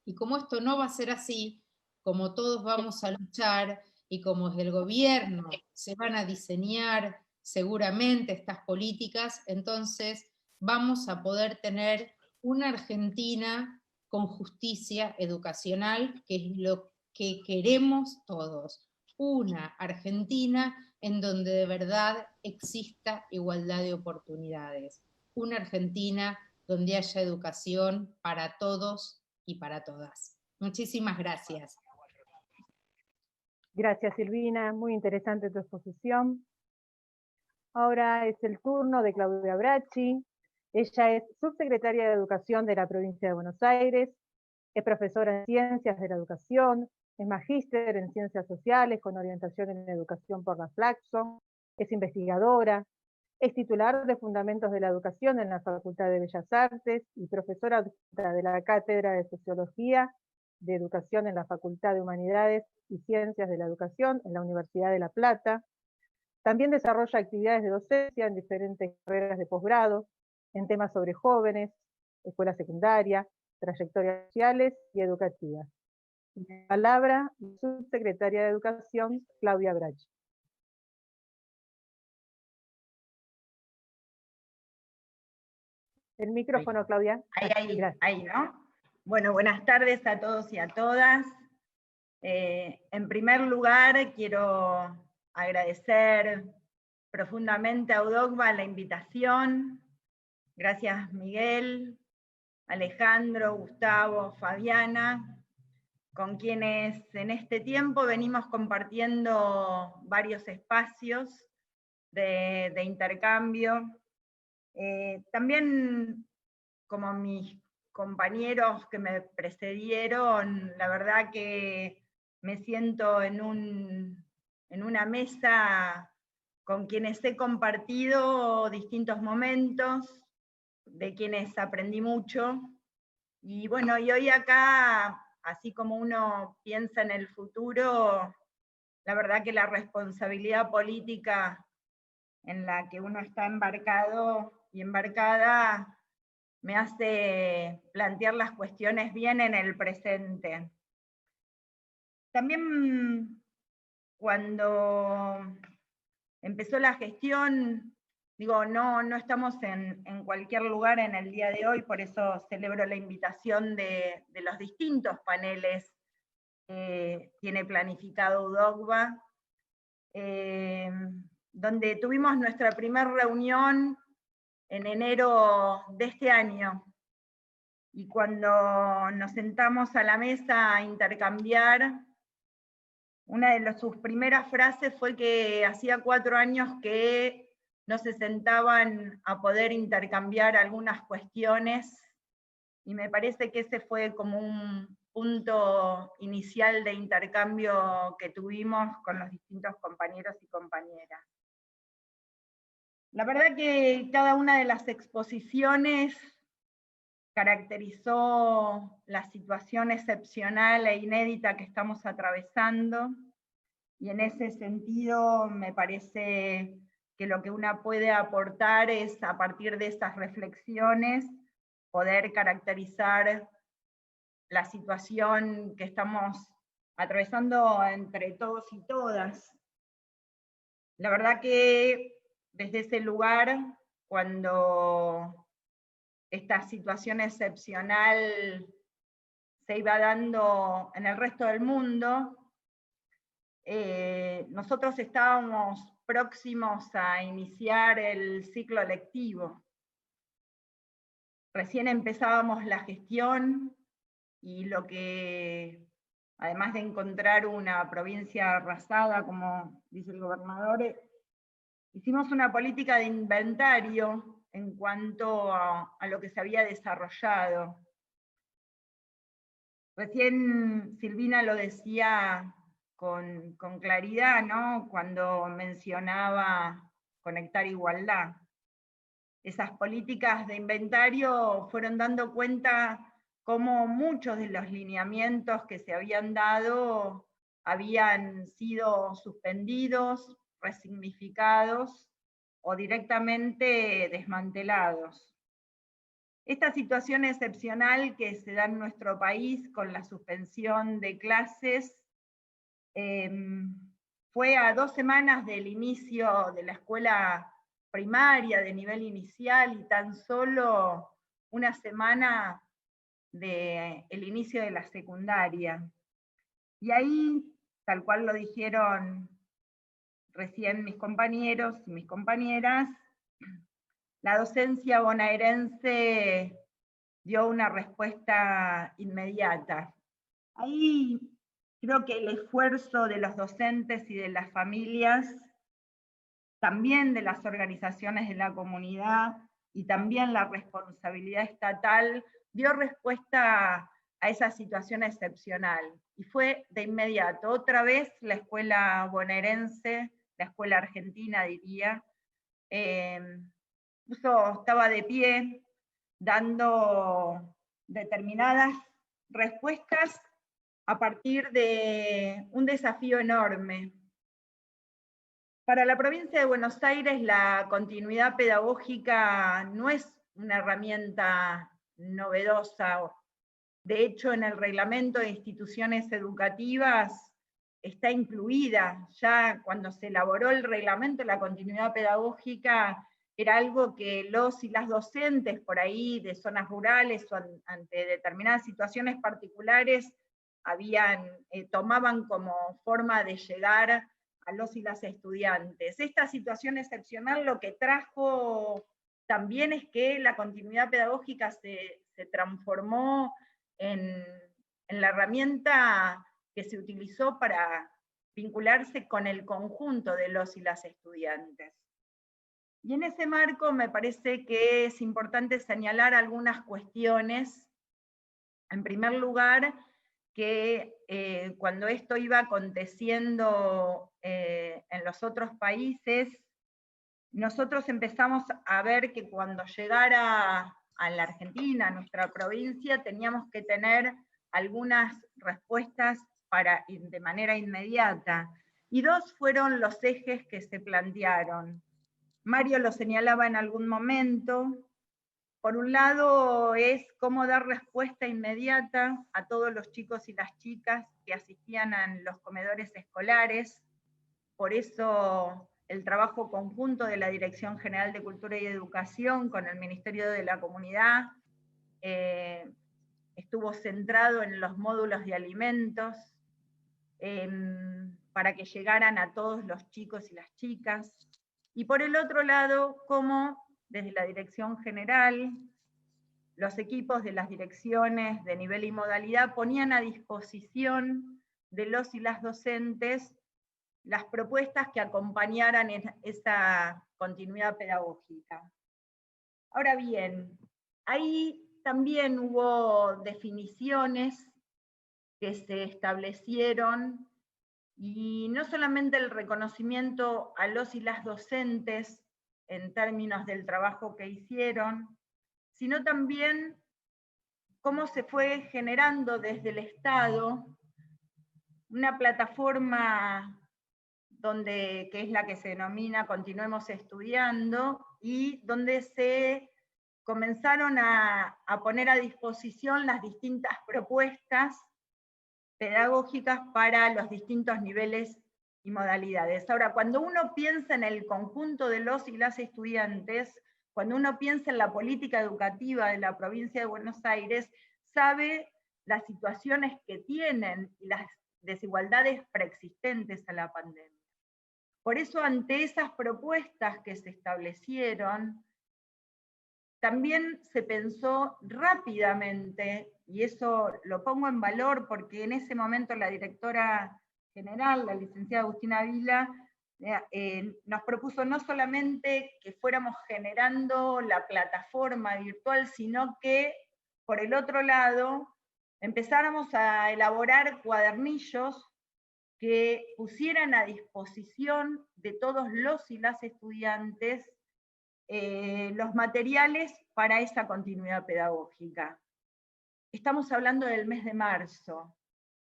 Y como esto no va a ser así, como todos vamos a luchar y como desde el gobierno se van a diseñar seguramente estas políticas, entonces vamos a poder tener una Argentina con justicia educacional, que es lo que queremos todos. Una Argentina en donde de verdad exista igualdad de oportunidades. Una Argentina donde haya educación para todos y para todas. Muchísimas gracias. Gracias, Silvina. Muy interesante tu exposición. Ahora es el turno de Claudia Bracci. Ella es subsecretaria de Educación de la provincia de Buenos Aires, es profesora en Ciencias de la Educación, es magíster en Ciencias Sociales con orientación en Educación por la Flaxo, es investigadora, es titular de Fundamentos de la Educación en la Facultad de Bellas Artes y profesora de la Cátedra de Sociología de Educación en la Facultad de Humanidades y Ciencias de la Educación en la Universidad de La Plata. También desarrolla actividades de docencia en diferentes carreras de posgrado, en temas sobre jóvenes, escuela secundaria, trayectorias sociales y educativas. La palabra, subsecretaria de Educación, Claudia Bracci. El micrófono, Claudia. Ahí, ¿no? Bueno, buenas tardes a todos y a todas. En primer lugar, quiero agradecer profundamente a UDOCBA la invitación. Gracias, Miguel, Alejandro, Gustavo, Fabiana, con quienes en este tiempo venimos compartiendo varios espacios de intercambio. También, como mis compañeros que me precedieron, la verdad que me siento en una mesa con quienes he compartido distintos momentos, de quienes aprendí mucho. Y bueno, y hoy acá, así como uno piensa en el futuro, la verdad que la responsabilidad política en la que uno está embarcado y embarcada me hace plantear las cuestiones bien en el presente. También cuando empezó la gestión, digo, no estamos en cualquier lugar en el día de hoy, por eso celebro la invitación de los distintos paneles que tiene planificado UDOCBA, donde tuvimos nuestra primera reunión en enero de este año, y cuando nos sentamos a la mesa a intercambiar, una de sus primeras frases fue que hacía 4 años que no se sentaban a poder intercambiar algunas cuestiones, y me parece que ese fue como punto inicial de intercambio que tuvimos con los distintos compañeros y compañeras. La verdad que cada una de las exposiciones caracterizó la situación excepcional e inédita que estamos atravesando, y en ese sentido me parece que lo que una puede aportar es, a partir de esas reflexiones, poder caracterizar la situación que estamos atravesando entre todos y todas. La verdad que desde ese lugar, cuando esta situación excepcional se iba dando en el resto del mundo, nosotros estábamos próximos a iniciar el ciclo lectivo. Recién empezábamos la gestión y lo que, además de encontrar una provincia arrasada, como dice el gobernador, hicimos una política de inventario en cuanto a lo que se había desarrollado. Recién Silvina lo decía con claridad, ¿no? Cuando mencionaba conectar igualdad. Esas políticas de inventario fueron dando cuenta cómo muchos de los lineamientos que se habían dado habían sido suspendidos, resignificados o directamente desmantelados. Esta situación excepcional que se da en nuestro país con la suspensión de clases fue a 2 semanas del inicio de la escuela primaria de nivel inicial y tan solo una semana del inicio de la secundaria. Y ahí, tal cual lo dijeron recién mis compañeros y mis compañeras, la docencia bonaerense dio una respuesta inmediata. Ahí creo que el esfuerzo de los docentes y de las familias, también de las organizaciones de la comunidad y también la responsabilidad estatal, dio respuesta a esa situación excepcional. Y fue de inmediato. Otra vez la escuela bonaerense, la escuela argentina diría, estaba de pie, dando determinadas respuestas a partir de un desafío enorme. Para la provincia de Buenos Aires, la continuidad pedagógica no es una herramienta novedosa. De hecho, en el reglamento de instituciones educativas está incluida. Ya cuando se elaboró el reglamento, la continuidad pedagógica era algo que los y las docentes por ahí de zonas rurales o ante determinadas situaciones particulares tomaban como forma de llegar a los y las estudiantes. Esta situación excepcional lo que trajo también es que la continuidad pedagógica se transformó en la herramienta que se utilizó para vincularse con el conjunto de los y las estudiantes. Y en ese marco me parece que es importante señalar algunas cuestiones. En primer lugar, que cuando esto iba aconteciendo en los otros países, nosotros empezamos a ver que cuando llegara a la Argentina, a nuestra provincia, teníamos que tener algunas respuestas de manera inmediata. Y 2 fueron los ejes que se plantearon. Mario lo señalaba en algún momento. Por un lado es cómo dar respuesta inmediata a todos los chicos y las chicas que asistían a los comedores escolares. Por eso el trabajo conjunto de la Dirección General de Cultura y Educación con el Ministerio de la Comunidad estuvo centrado en los módulos de alimentos para que llegaran a todos los chicos y las chicas. Y por el otro lado, cómo desde la Dirección General, los equipos de las direcciones de nivel y modalidad ponían a disposición de los y las docentes las propuestas que acompañaran esa continuidad pedagógica. Ahora bien, ahí también hubo definiciones que se establecieron, y no solamente el reconocimiento a los y las docentes en términos del trabajo que hicieron, sino también cómo se fue generando desde el Estado una plataforma que es la que se denomina Continuemos Estudiando, y donde se comenzaron a poner a disposición las distintas propuestas pedagógicas para los distintos niveles y modalidades. Ahora, cuando uno piensa en el conjunto de los y las estudiantes, cuando uno piensa en la política educativa de la provincia de Buenos Aires, sabe las situaciones que tienen y las desigualdades preexistentes a la pandemia. Por eso, ante esas propuestas que se establecieron, también se pensó rápidamente, y eso lo pongo en valor porque en ese momento la directora general, la licenciada Agustina Vila, nos propuso no solamente que fuéramos generando la plataforma virtual, sino que, por el otro lado, empezáramos a elaborar cuadernillos que pusieran a disposición de todos los y las estudiantes los materiales para esa continuidad pedagógica. Estamos hablando del mes de marzo,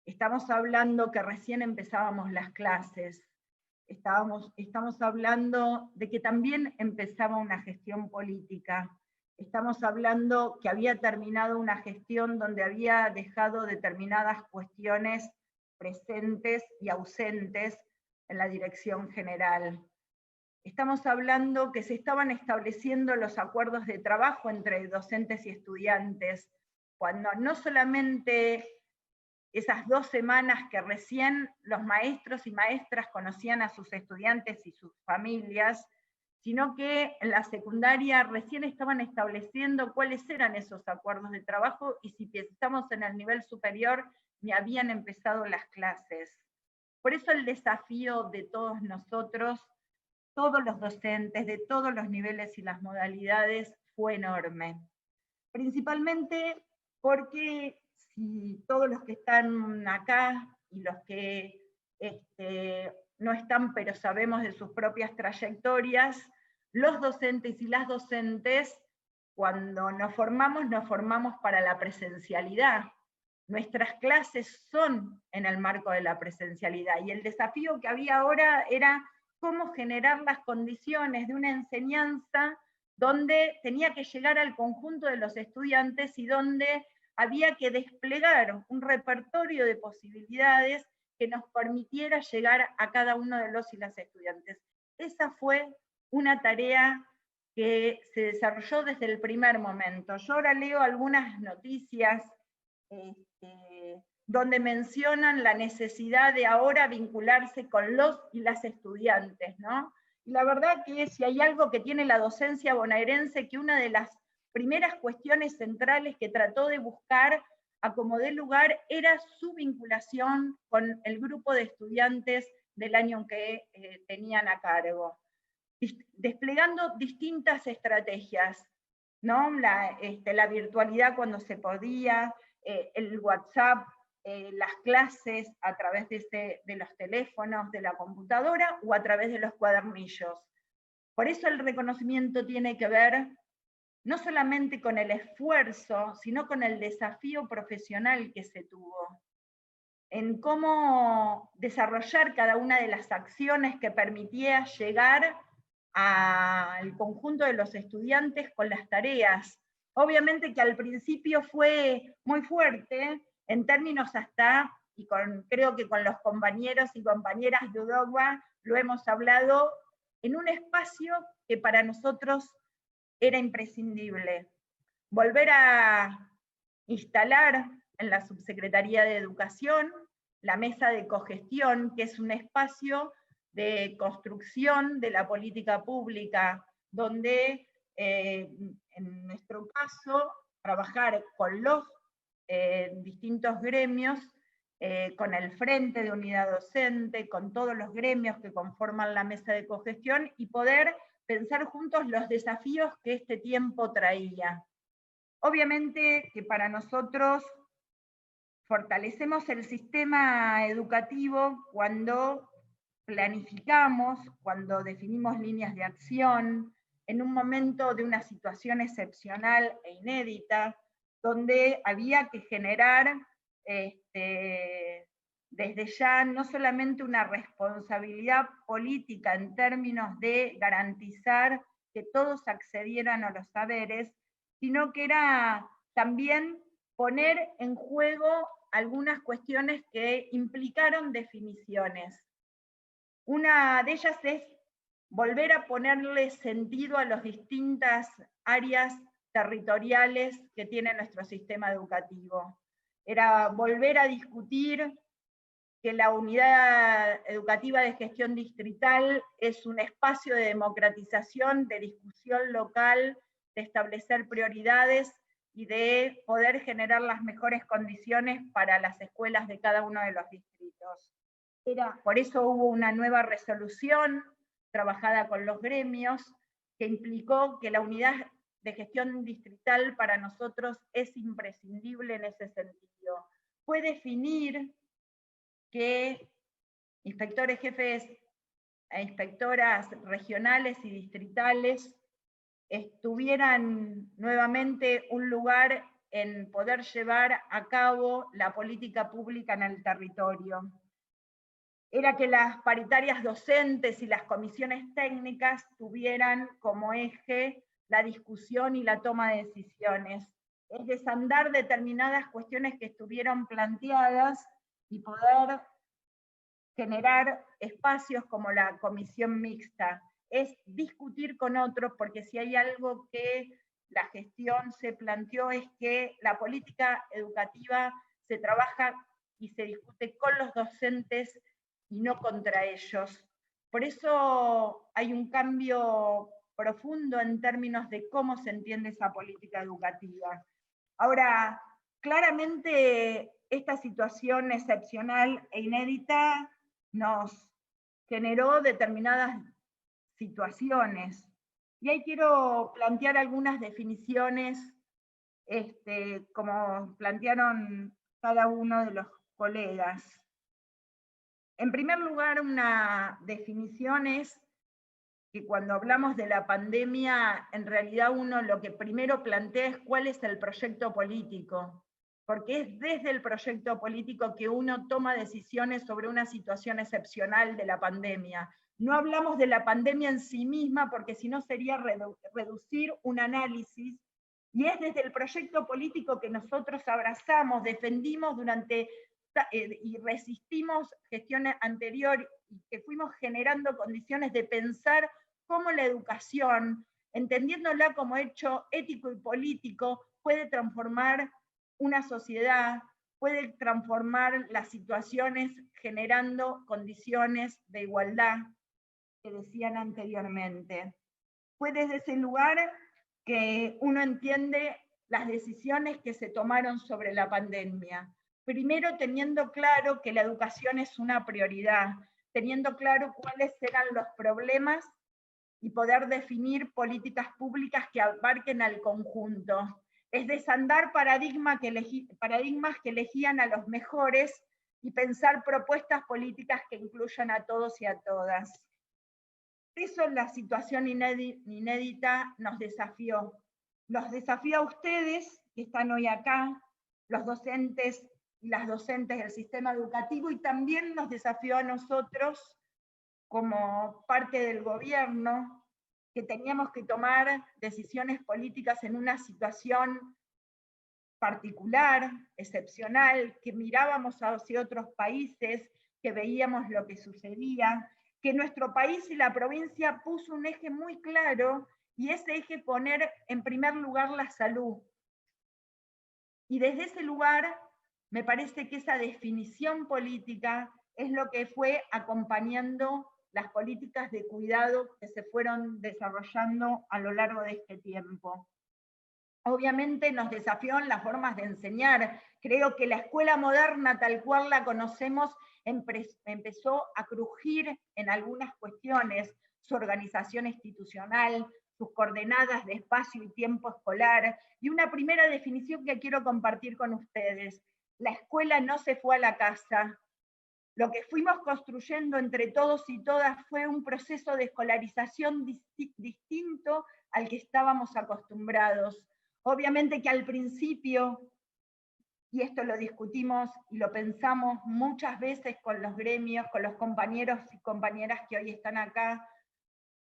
estamos hablando que recién empezábamos las clases, estamos hablando de que también empezaba una gestión política, estamos hablando que había terminado una gestión donde había dejado determinadas cuestiones presentes y ausentes en la dirección general. Estamos hablando que se estaban estableciendo los acuerdos de trabajo entre docentes y estudiantes, cuando no solamente esas 2 semanas que recién los maestros y maestras conocían a sus estudiantes y sus familias, sino que en la secundaria recién estaban estableciendo cuáles eran esos acuerdos de trabajo, y si estamos en el nivel superior, ni habían empezado las clases. Por eso el desafío de todos nosotros, todos los docentes de todos los niveles y las modalidades, fue enorme. Principalmente porque si todos los que están acá y los que no están, pero sabemos de sus propias trayectorias, los docentes y las docentes, cuando nos formamos para la presencialidad. Nuestras clases son en el marco de la presencialidad, y el desafío que había ahora era cómo generar las condiciones de una enseñanza donde tenía que llegar al conjunto de los estudiantes y donde había que desplegar un repertorio de posibilidades que nos permitiera llegar a cada uno de los y las estudiantes. Esa fue una tarea que se desarrolló desde el primer momento. Yo ahora leo algunas noticias donde mencionan la necesidad de ahora vincularse con los y las estudiantes, ¿no? Y la verdad que si hay algo que tiene la docencia bonaerense, que una de las primeras cuestiones centrales que trató de buscar a como dé lugar era su vinculación con el grupo de estudiantes del año que tenían a cargo, desplegando distintas estrategias, ¿no? La virtualidad cuando se podía, el WhatsApp, las clases a través de los teléfonos, de la computadora o a través de los cuadernillos. Por eso el reconocimiento tiene que ver no solamente con el esfuerzo, sino con el desafío profesional que se tuvo, en cómo desarrollar cada una de las acciones que permitía llegar al conjunto de los estudiantes con las tareas. Obviamente que al principio fue muy fuerte, en términos hasta, y creo que con los compañeros y compañeras de UDOGBA lo hemos hablado, en un espacio que para nosotros era imprescindible. Volver a instalar en la Subsecretaría de Educación la mesa de cogestión, que es un espacio de construcción de la política pública, donde en nuestro caso trabajar con los distintos gremios, con el Frente de Unidad Docente, con todos los gremios que conforman la mesa de cogestión, y poder pensar juntos los desafíos que este tiempo traía. Obviamente que para nosotros fortalecemos el sistema educativo cuando planificamos, cuando definimos líneas de acción, en un momento de una situación excepcional e inédita, donde había que generar desde ya no solamente una responsabilidad política en términos de garantizar que todos accedieran a los saberes, sino que era también poner en juego algunas cuestiones que implicaron definiciones. Una de ellas es volver a ponerle sentido a las distintas áreas territoriales que tiene nuestro sistema educativo. Era volver a discutir que la unidad educativa de gestión distrital es un espacio de democratización, de discusión local, de establecer prioridades y de poder generar las mejores condiciones para las escuelas de cada uno de los distritos. Por eso hubo una nueva resolución trabajada con los gremios que implicó que la unidad de gestión distrital para nosotros es imprescindible en ese sentido. Fue definir que inspectores jefes e inspectoras regionales y distritales tuvieran nuevamente un lugar en poder llevar a cabo la política pública en el territorio. Era que las paritarias docentes y las comisiones técnicas tuvieran como eje la discusión y la toma de decisiones. Es desandar determinadas cuestiones que estuvieron planteadas y poder generar espacios como la comisión mixta. Es discutir con otros, porque si hay algo que la gestión se planteó es que la política educativa se trabaja y se discute con los docentes y no contra ellos. Por eso hay un cambio profundo en términos de cómo se entiende esa política educativa. Ahora, claramente esta situación excepcional e inédita nos generó determinadas situaciones. Y ahí quiero plantear algunas definiciones, como plantearon cada uno de los colegas. En primer lugar, una definición es que cuando hablamos de la pandemia, en realidad uno lo que primero plantea es cuál es el proyecto político, porque es desde el proyecto político que uno toma decisiones sobre una situación excepcional de la pandemia. No hablamos de la pandemia en sí misma, porque si no sería reducir un análisis, y es desde el proyecto político que nosotros abrazamos, defendimos y resistimos gestiones anteriores, y que fuimos generando condiciones de pensar cómo la educación, entendiéndola como hecho ético y político, puede transformar una sociedad, puede transformar las situaciones generando condiciones de igualdad que decían anteriormente. Fue desde ese lugar que uno entiende las decisiones que se tomaron sobre la pandemia. Primero teniendo claro que la educación es una prioridad, teniendo claro cuáles eran los problemas y poder definir políticas públicas que abarquen al conjunto. Es desandar paradigmas que elegían a los mejores y pensar propuestas políticas que incluyan a todos y a todas. Eso la situación inédita nos desafió. Los desafía a ustedes, que están hoy acá, los docentes y las docentes del sistema educativo, y también nos desafió a nosotros, como parte del gobierno, que teníamos que tomar decisiones políticas en una situación particular, excepcional, que mirábamos hacia otros países, que veíamos lo que sucedía, que nuestro país y la provincia puso un eje muy claro, y ese eje poner en primer lugar la salud. Y desde ese lugar, me parece que esa definición política es lo que fue acompañando las políticas de cuidado que se fueron desarrollando a lo largo de este tiempo. Obviamente nos desafió en las formas de enseñar. Creo que la escuela moderna, tal cual la conocemos, empezó a crujir en algunas cuestiones, su organización institucional, sus coordenadas de espacio y tiempo escolar, y una primera definición que quiero compartir con ustedes. la escuela no se fue a la casa. Lo que fuimos construyendo entre todos y todas fue un proceso de escolarización distinto al que estábamos acostumbrados. Obviamente que al principio, y esto lo discutimos y lo pensamos muchas veces con los gremios, con los compañeros y compañeras que hoy están acá,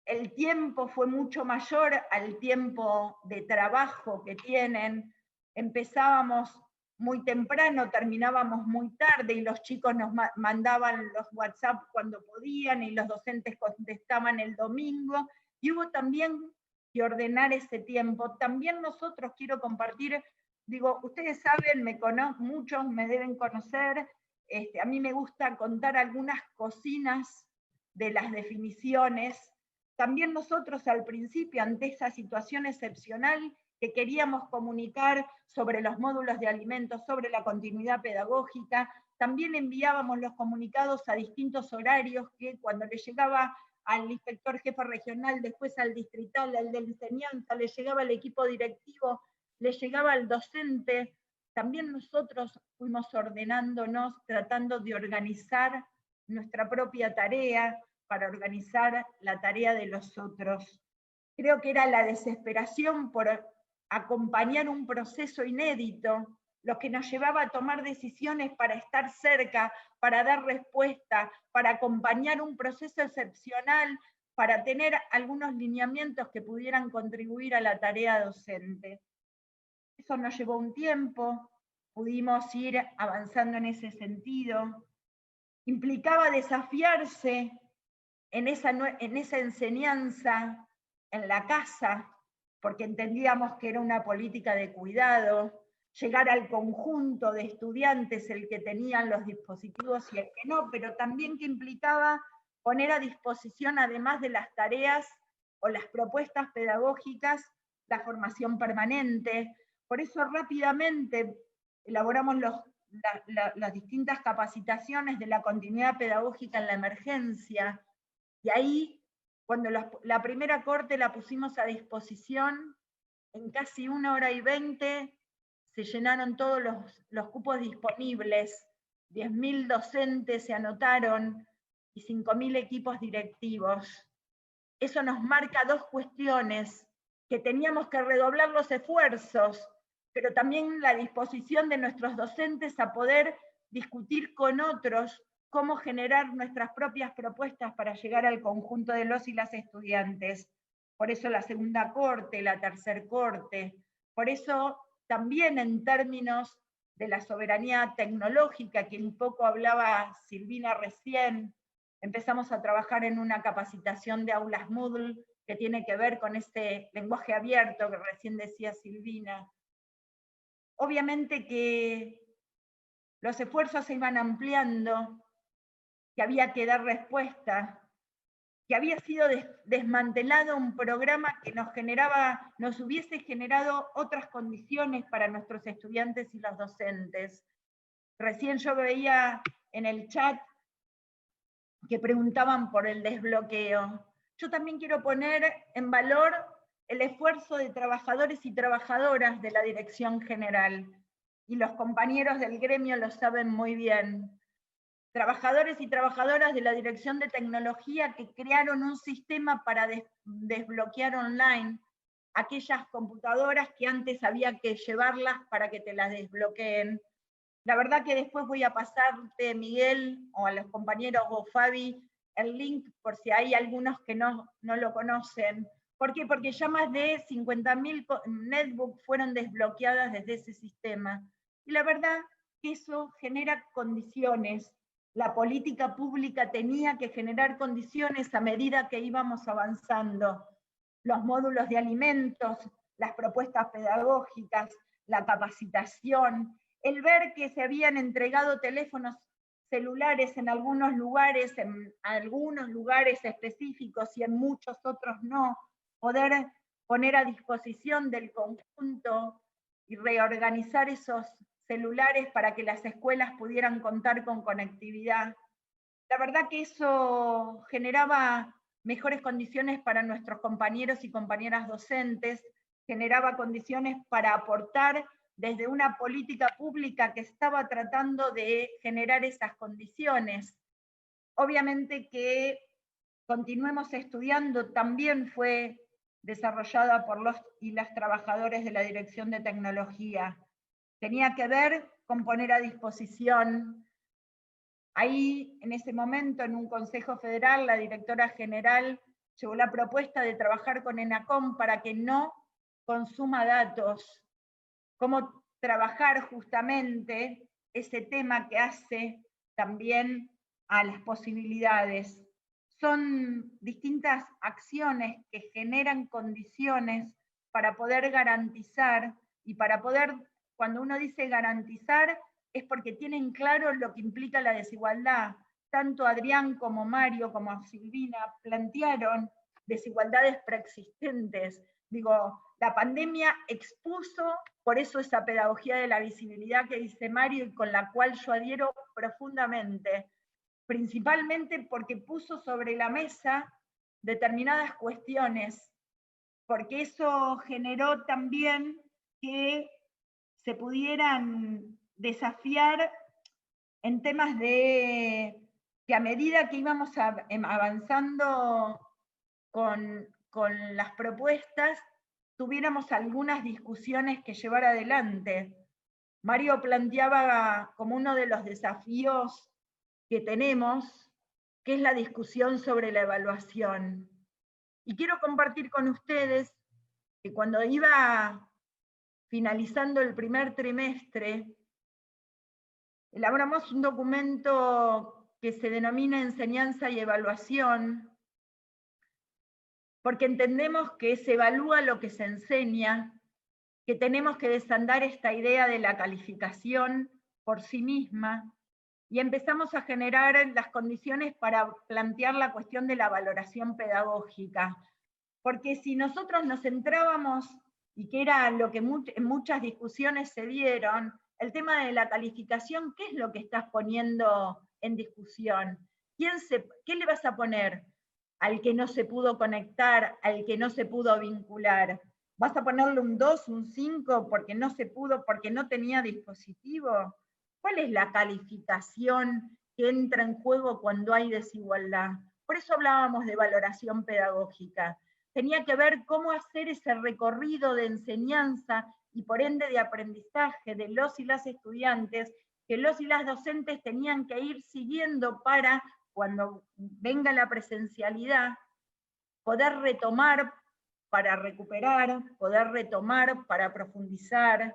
el tiempo fue mucho mayor al tiempo de trabajo que tienen. Empezábamos muy temprano, terminábamos muy tarde, y los chicos nos mandaban los WhatsApp cuando podían, y los docentes contestaban el domingo, y hubo también que ordenar ese tiempo. También nosotros, quiero compartir, digo, ustedes saben, muchos me deben conocer, a mí me gusta contar algunas cocinas de las definiciones. También nosotros al principio, ante esa situación excepcional, que queríamos comunicar sobre los módulos de alimentos, sobre la continuidad pedagógica, también enviábamos los comunicados a distintos horarios, que cuando le llegaba al inspector jefe regional, después al distrital, al de enseñanza, le llegaba al equipo directivo, le llegaba al docente. También nosotros fuimos ordenándonos, tratando de organizar nuestra propia tarea para organizar la tarea de los otros. Creo que era la desesperación por acompañar un proceso inédito lo que nos llevaba a tomar decisiones para estar cerca, para dar respuesta, para acompañar un proceso excepcional, para tener algunos lineamientos que pudieran contribuir a la tarea docente. Eso nos llevó un tiempo, pudimos ir avanzando en ese sentido. Implicaba desafiarse en esa enseñanza en la casa, porque entendíamos que era una política de cuidado, llegar al conjunto de estudiantes, el que tenían los dispositivos y el que no, pero también que implicaba poner a disposición, además de las tareas o las propuestas pedagógicas, la formación permanente. Por eso rápidamente elaboramos las distintas capacitaciones de la continuidad pedagógica en la emergencia, y ahí, cuando la primera corte la pusimos a disposición, en casi 1 hora y 20 se llenaron todos los cupos disponibles, 10.000 docentes se anotaron y 5.000 equipos directivos. Eso nos marca dos cuestiones, que teníamos que redoblar los esfuerzos, pero también la disposición de nuestros docentes a poder discutir con otros cómo generar nuestras propias propuestas para llegar al conjunto de los y las estudiantes. Por eso la segunda corte, la tercer corte. Por eso también en términos de la soberanía tecnológica, que un poco hablaba Silvina recién, empezamos a trabajar en una capacitación de aulas Moodle que tiene que ver con este lenguaje abierto que recién decía Silvina. Obviamente que los esfuerzos se iban ampliando, que había que dar respuesta, que había sido desmantelado un programa que nos hubiese generado otras condiciones para nuestros estudiantes y los docentes. Recién yo veía en el chat que preguntaban por el desbloqueo. Yo también quiero poner en valor el esfuerzo de trabajadores y trabajadoras de la Dirección General, y los compañeros del gremio lo saben muy bien. Trabajadores y trabajadoras de la Dirección de Tecnología que crearon un sistema para desbloquear online aquellas computadoras que antes había que llevarlas para que te las desbloqueen. La verdad que después voy a pasarte, Miguel, o a los compañeros, o Fabi, el link por si hay algunos que no lo conocen. ¿Por qué? Porque ya más de 50.000 netbooks fueron desbloqueadas desde ese sistema. Y la verdad que eso genera condiciones. La política pública tenía que generar condiciones a medida que íbamos avanzando. Los módulos de alimentos, las propuestas pedagógicas, la capacitación, el ver que se habían entregado teléfonos celulares en algunos lugares específicos y en muchos otros no, poder poner a disposición del conjunto y reorganizar esos celulares para que las escuelas pudieran contar con conectividad. La verdad que eso generaba mejores condiciones para nuestros compañeros y compañeras docentes, generaba condiciones para aportar desde una política pública que estaba tratando de generar esas condiciones. Obviamente que Continuemos Estudiando también fue desarrollada por los y las trabajadores de la Dirección de Tecnología. Tenía que ver con poner a disposición. Ahí, en ese momento, en un Consejo Federal, la directora general llevó la propuesta de trabajar con ENACOM para que no consuma datos. Cómo trabajar justamente ese tema que hace también a las posibilidades. Son distintas acciones que generan condiciones para poder garantizar y para poder, cuando uno dice garantizar, es porque tienen claro lo que implica la desigualdad. Tanto Adrián como Mario como Silvina plantearon desigualdades preexistentes. Digo, la pandemia expuso, por eso esa pedagogía de la visibilidad que dice Mario y con la cual yo adhiero profundamente, principalmente porque puso sobre la mesa determinadas cuestiones, porque eso generó también que se pudieran desafiar en temas de que a medida que íbamos avanzando con las propuestas, tuviéramos algunas discusiones que llevar adelante. Mario planteaba como uno de los desafíos que tenemos, que es la discusión sobre la evaluación. Y quiero compartir con ustedes que cuando iba finalizando el primer trimestre, elaboramos un documento que se denomina Enseñanza y Evaluación, porque entendemos que se evalúa lo que se enseña, que tenemos que desandar esta idea de la calificación por sí misma, y empezamos a generar las condiciones para plantear la cuestión de la valoración pedagógica. Porque si nosotros nos centrábamos, y que era lo que en muchas discusiones se dieron, el tema de la calificación, ¿qué es lo que estás poniendo en discusión? ¿Qué le vas a poner al que no se pudo conectar, al que no se pudo vincular? ¿Vas a ponerle un 2, un 5 porque no se pudo, porque no tenía dispositivo? ¿Cuál es la calificación que entra en juego cuando hay desigualdad? Por eso hablábamos de valoración pedagógica. Tenía que ver cómo hacer ese recorrido de enseñanza y por ende de aprendizaje de los y las estudiantes, que los y las docentes tenían que ir siguiendo para, cuando venga la presencialidad, poder retomar para recuperar, poder retomar para profundizar.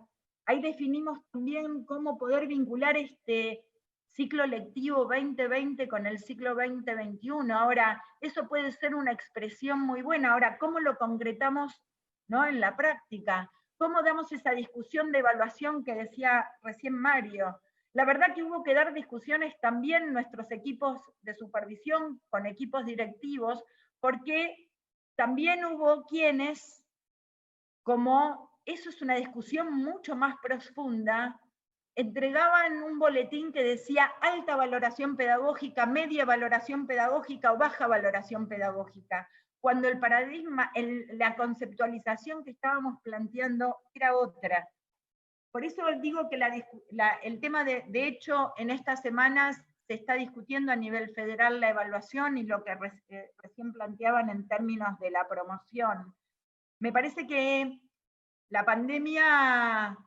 Ahí definimos también cómo poder vincular este ciclo lectivo 2020 con el ciclo 2021. Ahora, eso puede ser una expresión muy buena. Ahora, ¿cómo lo concretamos, ¿no?, en la práctica? ¿Cómo damos esa discusión de evaluación que decía recién Mario? La verdad que hubo que dar discusiones también nuestros equipos de supervisión con equipos directivos, porque también hubo quienes, como eso es una discusión mucho más profunda, entregaban un boletín que decía alta valoración pedagógica, media valoración pedagógica o baja valoración pedagógica, cuando el paradigma, la conceptualización que estábamos planteando era otra. Por eso digo que el tema de hecho, en estas semanas se está discutiendo a nivel federal la evaluación y lo que recién planteaban en términos de la promoción. Me parece que la pandemia,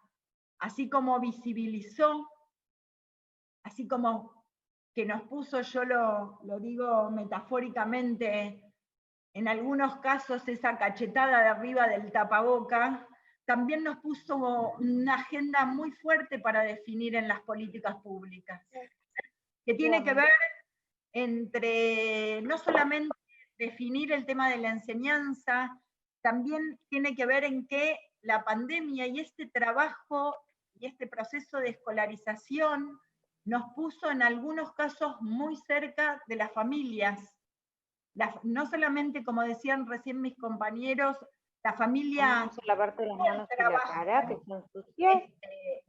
así como visibilizó, así como que nos puso, yo lo digo metafóricamente, en algunos casos esa cachetada de arriba del tapaboca, también nos puso una agenda muy fuerte para definir en las políticas públicas, que tiene que ver entre no solamente definir el tema de la enseñanza, también tiene que ver en que la pandemia y este trabajo y este proceso de escolarización nos puso en algunos casos muy cerca de las familias. No solamente, como decían recién mis compañeros, la familia Vamos a lavarte las manos y la cara, que son sucias.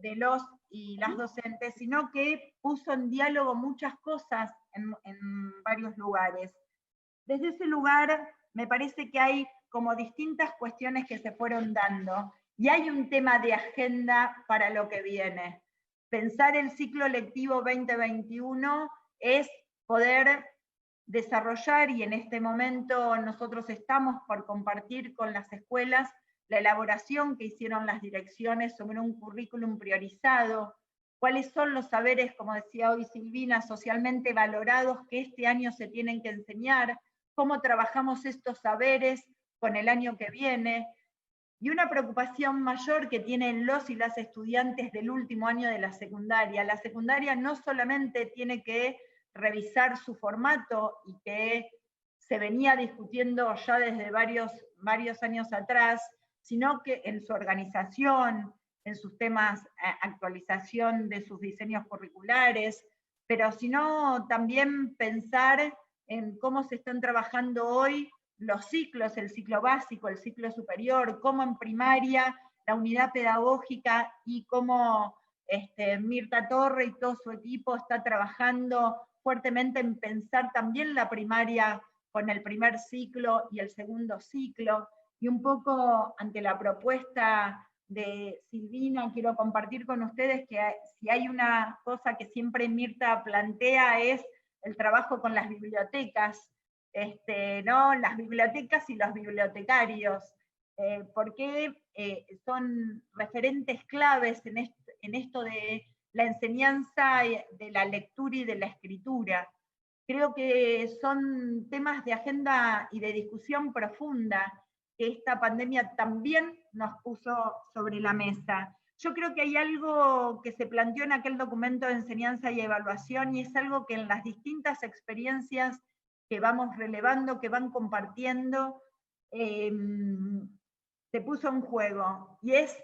de los y las docentes, sino que puso en diálogo muchas cosas en varios lugares. Desde ese lugar me parece que hay como distintas cuestiones que se fueron dando, Y hay un tema de agenda para lo que viene. Pensar el ciclo lectivo 2021 es poder desarrollar, y en este momento nosotros estamos por compartir con las escuelas la elaboración que hicieron las direcciones sobre un currículum priorizado, cuáles son los saberes, como decía hoy Silvina, socialmente valorados que este año se tienen que enseñar, cómo trabajamos estos saberes con el año que viene, y una preocupación mayor que tienen los y las estudiantes del último año de la secundaria. La secundaria no solamente tiene que revisar su formato, y que se venía discutiendo ya desde varios años atrás, sino que en su organización, en sus temas, actualización de sus diseños curriculares, pero sino también pensar en cómo se están trabajando hoy los ciclos, el ciclo básico, el ciclo superior, cómo en primaria la unidad pedagógica y cómo Mirta Torre y todo su equipo está trabajando fuertemente en pensar también la primaria con el primer ciclo y el segundo ciclo, y un poco ante la propuesta de Silvina, quiero compartir con ustedes que si hay una cosa que siempre Mirta plantea es el trabajo con las bibliotecas, ¿no? Las bibliotecas y los bibliotecarios, porque son referentes claves en esto de la enseñanza de la lectura y de la escritura. Creo que son temas de agenda y de discusión profunda que esta pandemia también nos puso sobre la mesa. Yo creo que hay algo que se planteó en aquel documento de enseñanza y evaluación, y es algo que en las distintas experiencias que vamos relevando, que van compartiendo, se puso en juego, y es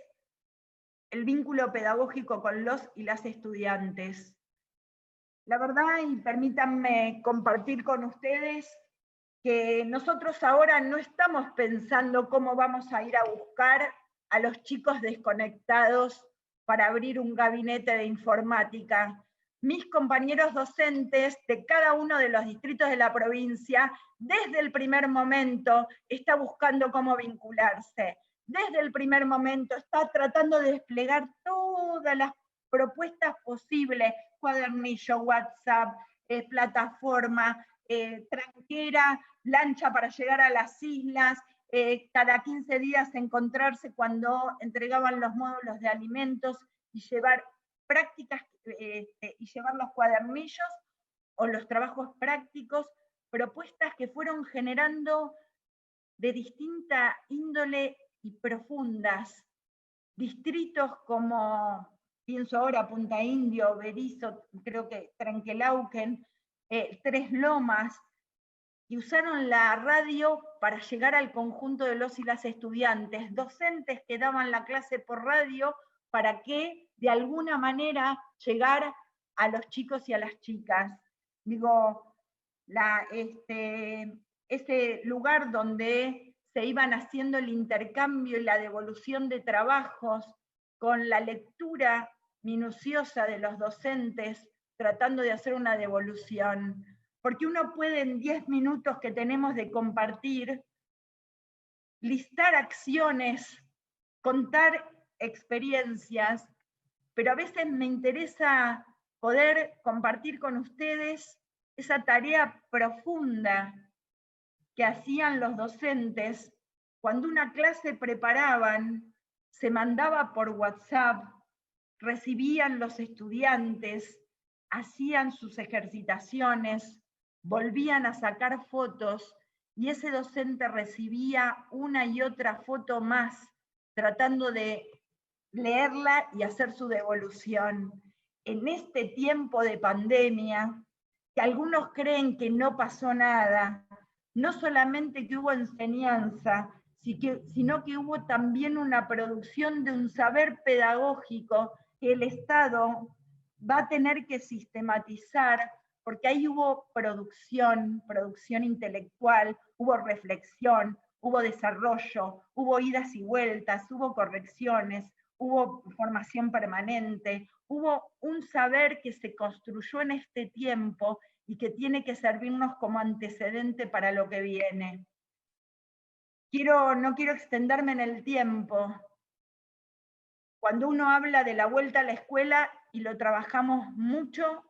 el vínculo pedagógico con los y las estudiantes. La verdad, y permítanme compartir con ustedes, que nosotros ahora no estamos pensando cómo vamos a ir a buscar a los chicos desconectados para abrir un gabinete de informática. Mis compañeros docentes de cada uno de los distritos de la provincia, desde el primer momento, está buscando cómo vincularse. Desde el primer momento está tratando de desplegar todas las propuestas posibles, cuadernillo, WhatsApp, plataforma, tranquera, lancha para llegar a las islas, cada 15 días encontrarse cuando entregaban los módulos de alimentos y llevar prácticas, y llevar los cuadernillos o los trabajos prácticos, propuestas que fueron generando de distinta índole y profundas. Distritos como, pienso ahora, Punta Indio, Berizo, creo que Trenquelauquen, Tres Lomas, y usaron la radio para llegar al conjunto de los y las estudiantes, docentes que daban la clase por radio para que de alguna manera llegar a los chicos y a las chicas. Digo, ese lugar donde se iban haciendo el intercambio y la devolución de trabajos con la lectura minuciosa de los docentes, tratando de hacer una devolución. Porque uno puede en 10 minutos que tenemos de compartir, listar acciones, contar experiencias, pero a veces me interesa poder compartir con ustedes esa tarea profunda que hacían los docentes cuando una clase preparaban, se mandaba por WhatsApp, recibían los estudiantes, hacían sus ejercitaciones, volvían a sacar fotos, y ese docente recibía una y otra foto más, tratando de leerla y hacer su devolución. En este tiempo de pandemia, que algunos creen que no pasó nada, no solamente que hubo enseñanza, sino que hubo también una producción de un saber pedagógico que el Estado va a tener que sistematizar, porque ahí hubo producción intelectual, hubo reflexión, hubo desarrollo, hubo idas y vueltas, hubo correcciones, hubo formación permanente, hubo un saber que se construyó en este tiempo y que tiene que servirnos como antecedente para lo que viene. No quiero extenderme en el tiempo, cuando uno habla de la vuelta a la escuela, y lo trabajamos mucho,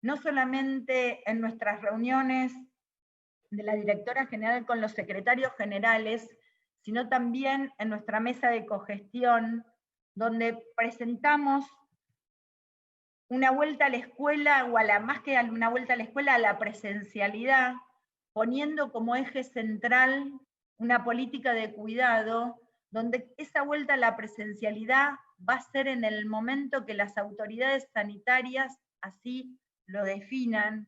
no solamente en nuestras reuniones de la directora general con los secretarios generales, sino también en nuestra mesa de cogestión, donde presentamos una vuelta a la escuela, o más que una vuelta a la escuela, a la presencialidad, poniendo como eje central una política de cuidado, donde esa vuelta a la presencialidad va a ser en el momento que las autoridades sanitarias así lo definan,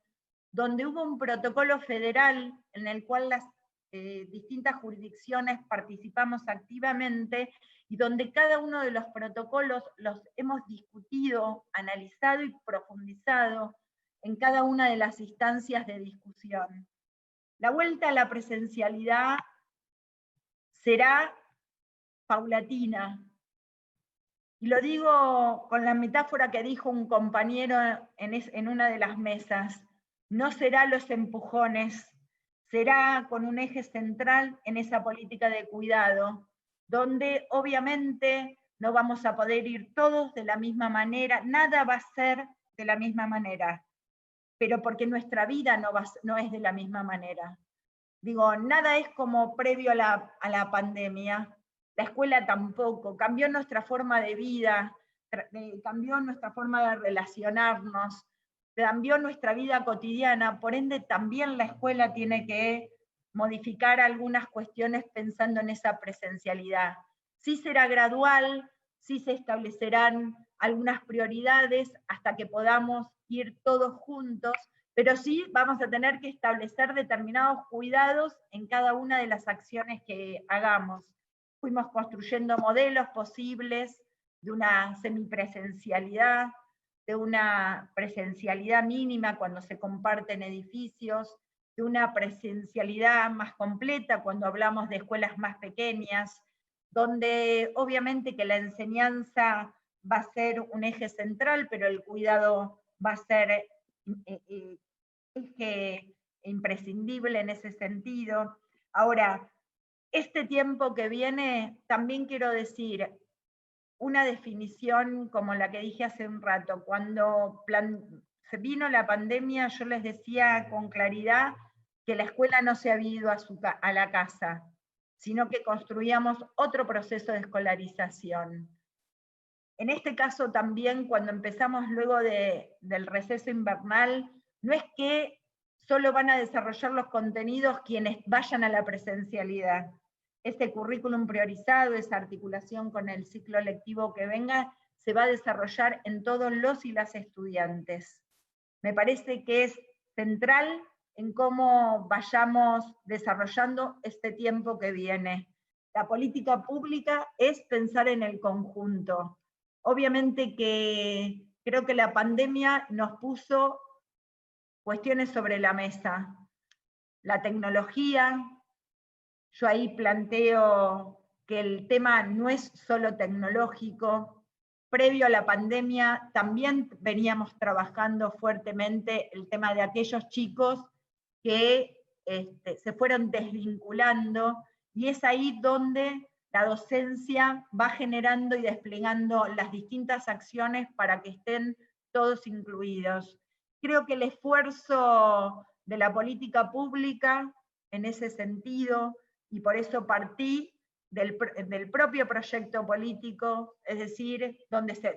donde hubo un protocolo federal en el cual las distintas jurisdicciones participamos activamente, y donde cada uno de los protocolos los hemos discutido, analizado y profundizado en cada una de las instancias de discusión. La vuelta a la presencialidad será paulatina, y lo digo con la metáfora que dijo un compañero en una de las mesas: no será los empujones, será con un eje central en esa política de cuidado, donde obviamente no vamos a poder ir todos de la misma manera, nada va a ser de la misma manera, pero porque nuestra vida no es de la misma manera. Digo, nada es como previo a la pandemia, la escuela tampoco, cambió nuestra forma de vida, cambió nuestra forma de relacionarnos, cambió nuestra vida cotidiana, por ende también la escuela tiene que modificar algunas cuestiones pensando en esa presencialidad. Sí será gradual, sí se establecerán algunas prioridades hasta que podamos ir todos juntos, pero sí vamos a tener que establecer determinados cuidados en cada una de las acciones que hagamos. Fuimos construyendo modelos posibles de una semipresencialidad, de una presencialidad mínima cuando se comparten edificios, de una presencialidad más completa cuando hablamos de escuelas más pequeñas, donde obviamente que la enseñanza va a ser un eje central, pero el cuidado va a ser eje imprescindible en ese sentido. Ahora, este tiempo que viene, también quiero decir una definición como la que dije hace un rato. Cuando se vino la pandemia, yo les decía con claridad que la escuela no se había ido a la casa, sino que construíamos otro proceso de escolarización. En este caso también, cuando empezamos luego del receso invernal, no es que solo van a desarrollar los contenidos quienes vayan a la presencialidad. Este currículum priorizado, esa articulación con el ciclo lectivo que venga, se va a desarrollar en todos los y las estudiantes. Me parece que es central en cómo vayamos desarrollando este tiempo que viene. La política pública es pensar en el conjunto. Obviamente que creo que la pandemia nos puso cuestiones sobre la mesa. La tecnología, yo ahí planteo que el tema no es solo tecnológico. Previo a la pandemia también veníamos trabajando fuertemente el tema de aquellos chicos que se fueron desvinculando, y es ahí donde la docencia va generando y desplegando las distintas acciones para que estén todos incluidos. Creo que el esfuerzo de la política pública en ese sentido, y por eso partí del propio proyecto político, es decir,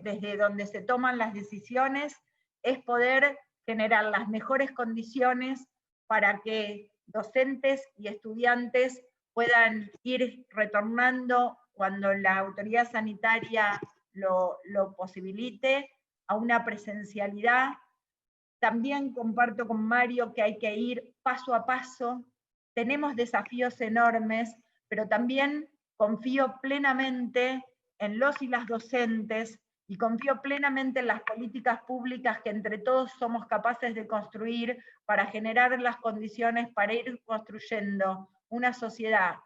desde donde se toman las decisiones, es poder generar las mejores condiciones para que docentes y estudiantes puedan ir retornando cuando la autoridad sanitaria lo posibilite a una presencialidad. También comparto con Mario que hay que ir paso a paso. Tenemos desafíos enormes, pero también confío plenamente en los y las docentes, y confío plenamente en las políticas públicas que entre todos somos capaces de construir para generar las condiciones para ir construyendo una sociedad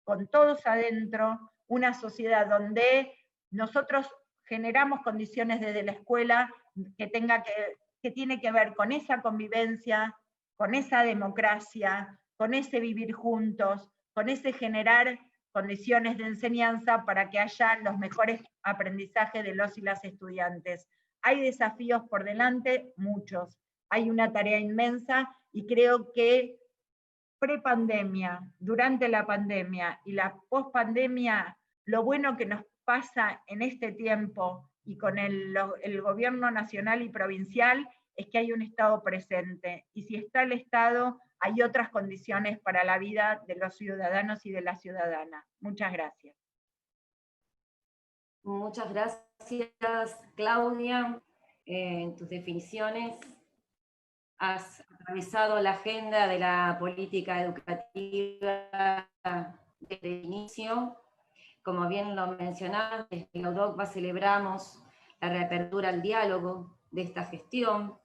con todos adentro, una sociedad donde nosotros generamos condiciones desde la escuela que tiene que ver con esa convivencia, con esa democracia, con ese vivir juntos, con ese generar condiciones de enseñanza para que haya los mejores aprendizajes de los y las estudiantes. Hay desafíos por delante, muchos. Hay una tarea inmensa y creo que prepandemia, durante la pandemia y la pospandemia, lo bueno que nos pasa en este tiempo y con el gobierno nacional y provincial es que hay un Estado presente. Y si está el Estado, hay otras condiciones para la vida de los ciudadanos y de las ciudadanas. Muchas gracias. Muchas gracias, Claudia, en tus definiciones. Has atravesado la agenda de la política educativa desde el inicio. Como bien lo mencionabas, desde la UDOCVA celebramos la reapertura al diálogo de esta gestión.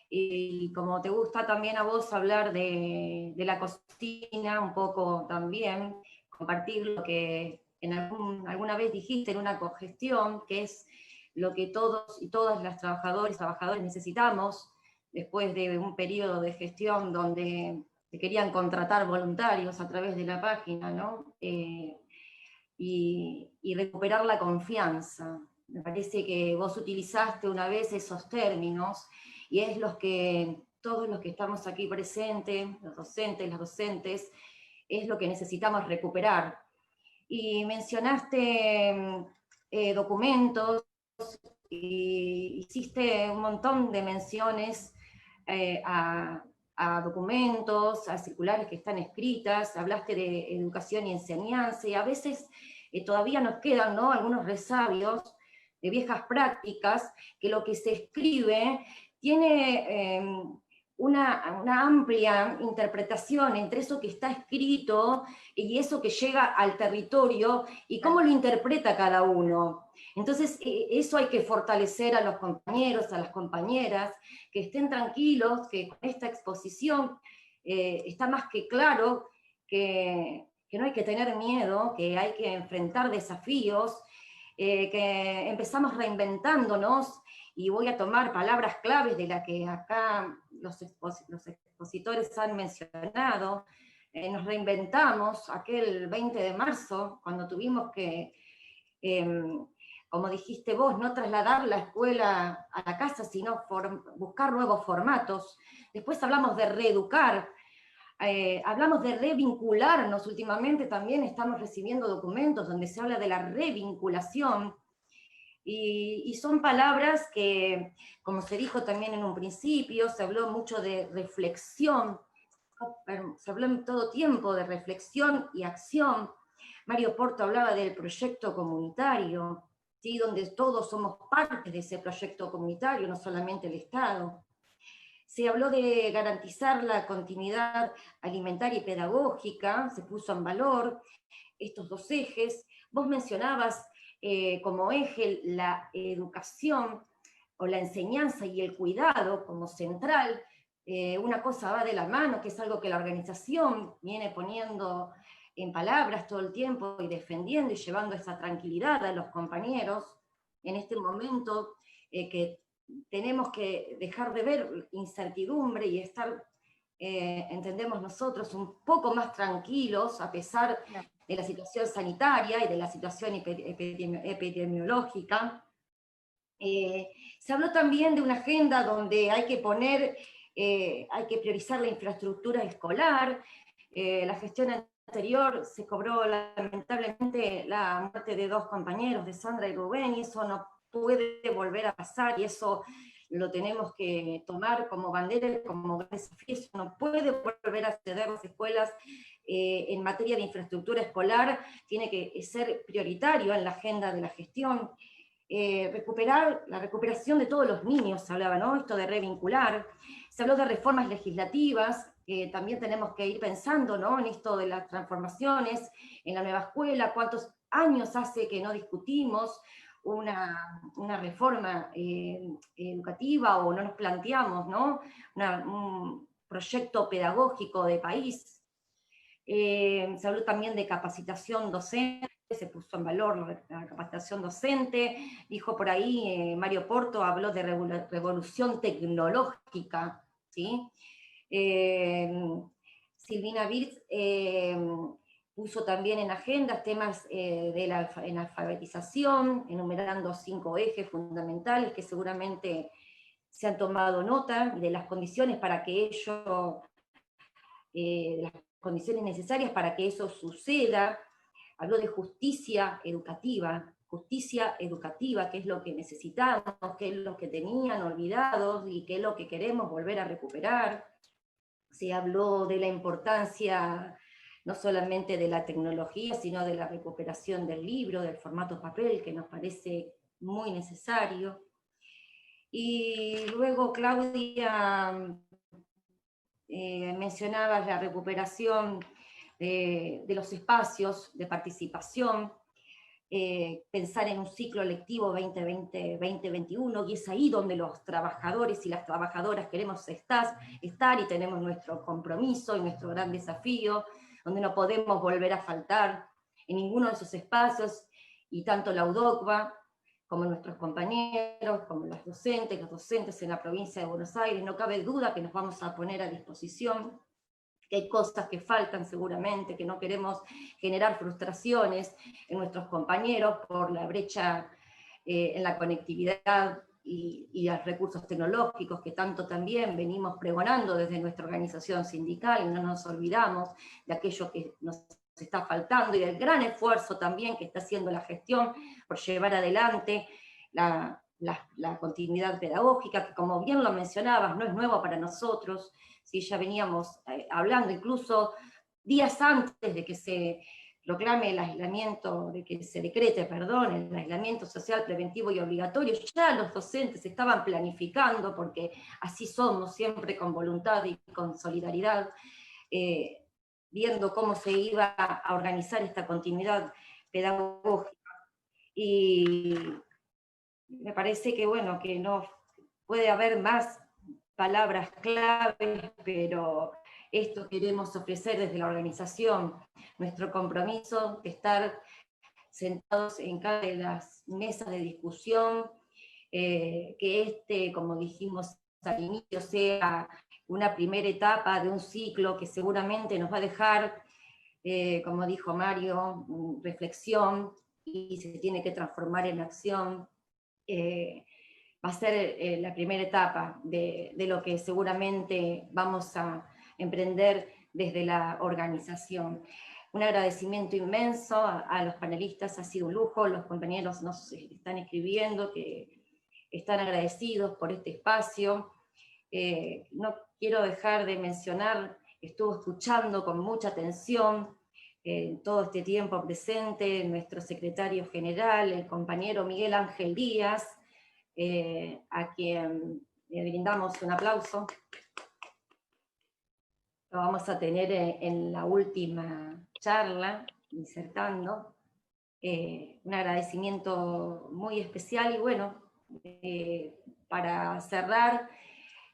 Y como te gusta también a vos hablar de la cocina, un poco también, compartir lo que alguna vez dijiste en una cogestión, que es lo que todos y todas las trabajadores necesitamos, después de un periodo de gestión donde se querían contratar voluntarios a través de la página, ¿no? Y recuperar la confianza. Me parece que vos utilizaste una vez esos términos, y es todos los que estamos aquí presentes, los docentes, las docentes, es lo que necesitamos recuperar. Y mencionaste documentos, y hiciste un montón de menciones a documentos, a circulares que están escritas, hablaste de educación y enseñanza, y a veces todavía nos quedan, ¿no?, algunos resabios de viejas prácticas, que lo que se escribe tiene una amplia interpretación entre eso que está escrito y eso que llega al territorio, y cómo lo interpreta cada uno. Entonces, eso hay que fortalecer a los compañeros, a las compañeras, que estén tranquilos, que con esta exposición está más que claro que no hay que tener miedo, que hay que enfrentar desafíos, que empezamos reinventándonos, y voy a tomar palabras claves de las que acá los expositores han mencionado. Nos reinventamos aquel 20 de marzo, cuando tuvimos que, como dijiste vos, no trasladar la escuela a la casa, sino buscar nuevos formatos. Después hablamos de reeducar, hablamos de revincularnos. Últimamente también estamos recibiendo documentos donde se habla de la revinculación, y son palabras que, como se dijo también en un principio, se habló mucho de reflexión, se habló en todo tiempo de reflexión y acción. Mario Porto hablaba del proyecto comunitario, ¿sí?, donde todos somos parte de ese proyecto comunitario, no solamente el Estado. Se habló de garantizar la continuidad alimentaria y pedagógica, se puso en valor estos dos ejes. Vos mencionabas como eje la educación o la enseñanza y el cuidado como central. Una cosa va de la mano, que es algo que la organización viene poniendo en palabras todo el tiempo y defendiendo y llevando esa tranquilidad a los compañeros en este momento que tenemos que dejar de ver incertidumbre y estar, entendemos nosotros, un poco más tranquilos a pesar de la situación sanitaria y de la situación epidemiológica. Se habló también de una agenda donde hay que priorizar la infraestructura escolar. La gestión anterior se cobró lamentablemente la muerte de 2 compañeros, de Sandra y Rubén, y eso no puede volver a pasar, y eso lo tenemos que tomar como bandera, como desafío. Eso no puede volver a suceder. Las escuelas en materia de infraestructura escolar tiene que ser prioritario en la agenda de la gestión. Recuperar la recuperación de todos los niños, se hablaba, ¿no?, esto de revincular. Se habló de reformas legislativas, que también tenemos que ir pensando, ¿no?, en esto de las transformaciones, en la nueva escuela. ¿Cuántos años hace que no discutimos una reforma educativa, o no nos planteamos, ¿no?, un proyecto pedagógico de país? Se habló también de capacitación docente, se puso en valor la capacitación docente. Dijo por ahí Mario Porto, habló de revolución tecnológica, ¿sí? Silvina Birz puso también en agendas temas en alfabetización, enumerando 5 ejes fundamentales que seguramente se han tomado nota de las condiciones para que las condiciones necesarias para que eso suceda. Habló de justicia educativa, que es lo que necesitamos, que es lo que tenían olvidados y que es lo que queremos volver a recuperar. Se habló de la importancia no solamente de la tecnología, sino de la recuperación del libro, del formato papel, que nos parece muy necesario. Y luego Claudia mencionaba la recuperación de los espacios de participación, pensar en un ciclo lectivo 2020-2021, y es ahí donde los trabajadores y las trabajadoras queremos estar y tenemos nuestro compromiso y nuestro gran desafío, donde no podemos volver a faltar en ninguno de esos espacios, y tanto la UDOCVA como nuestros compañeros, como los docentes en la provincia de Buenos Aires, no cabe duda que nos vamos a poner a disposición, que hay cosas que faltan seguramente, que no queremos generar frustraciones en nuestros compañeros por la brecha en la conectividad y los recursos tecnológicos que tanto también venimos pregonando desde nuestra organización sindical, y no nos olvidamos de aquello que nos está faltando y del gran esfuerzo también que está haciendo la gestión por llevar adelante la continuidad pedagógica, que como bien lo mencionabas, no es nuevo para nosotros. Sí, ya veníamos hablando incluso días antes de que se proclame el aislamiento, de que se decrete, perdón, el aislamiento social preventivo y obligatorio, ya los docentes estaban planificando, porque así somos, siempre con voluntad y con solidaridad, viendo cómo se iba a organizar esta continuidad pedagógica. Y me parece que, bueno, que no puede haber más palabras claves, pero esto queremos ofrecer desde la organización, nuestro compromiso de estar sentados en cada de las mesas de discusión, que como dijimos al inicio, sea una primera etapa de un ciclo que seguramente nos va a dejar, como dijo Mario, reflexión, y se tiene que transformar en acción. Va a ser la primera etapa de lo que seguramente vamos a emprender desde la organización. Un agradecimiento inmenso a los panelistas, ha sido un lujo, los compañeros nos están escribiendo que están agradecidos por este espacio. No quiero dejar de mencionar, estuvo escuchando con mucha atención todo este tiempo presente nuestro secretario general, el compañero Miguel Ángel Díaz, a quien le brindamos un aplauso. Lo vamos a tener en la última charla, insertando. Un agradecimiento muy especial, y bueno, para cerrar,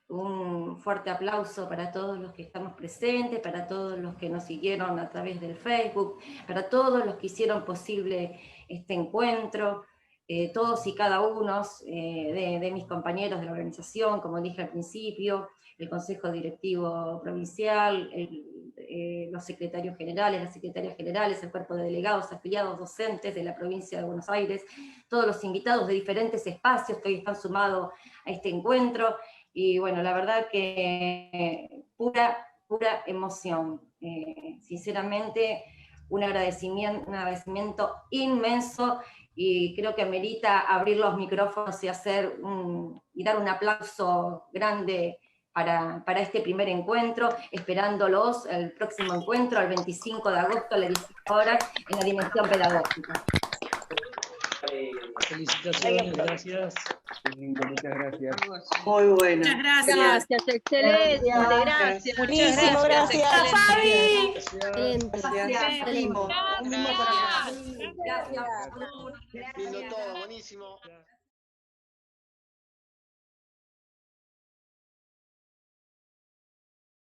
un fuerte aplauso para todos los que estamos presentes, para todos los que nos siguieron a través del Facebook, para todos los que hicieron posible este encuentro, todos y cada uno de mis compañeros de la organización, como dije al principio, el Consejo Directivo Provincial, los secretarios generales, las secretarias generales, el cuerpo de delegados, afiliados, docentes de la provincia de Buenos Aires, todos los invitados de diferentes espacios que hoy están sumados a este encuentro. Y bueno, la verdad que pura emoción. Sinceramente, un agradecimiento inmenso, y creo que amerita abrir los micrófonos y dar un aplauso grande para este primer encuentro, esperándolos el próximo encuentro, el 25 de agosto a las 18 horas, en la dimensión pedagógica. Felicitaciones, gracias. Muchas gracias. Muy bueno. Muchas gracias. Gracias, excelente, gracias. Muchísimas gracias. Fabi. Gracias. Gracias. Lindo todo, buenísimo.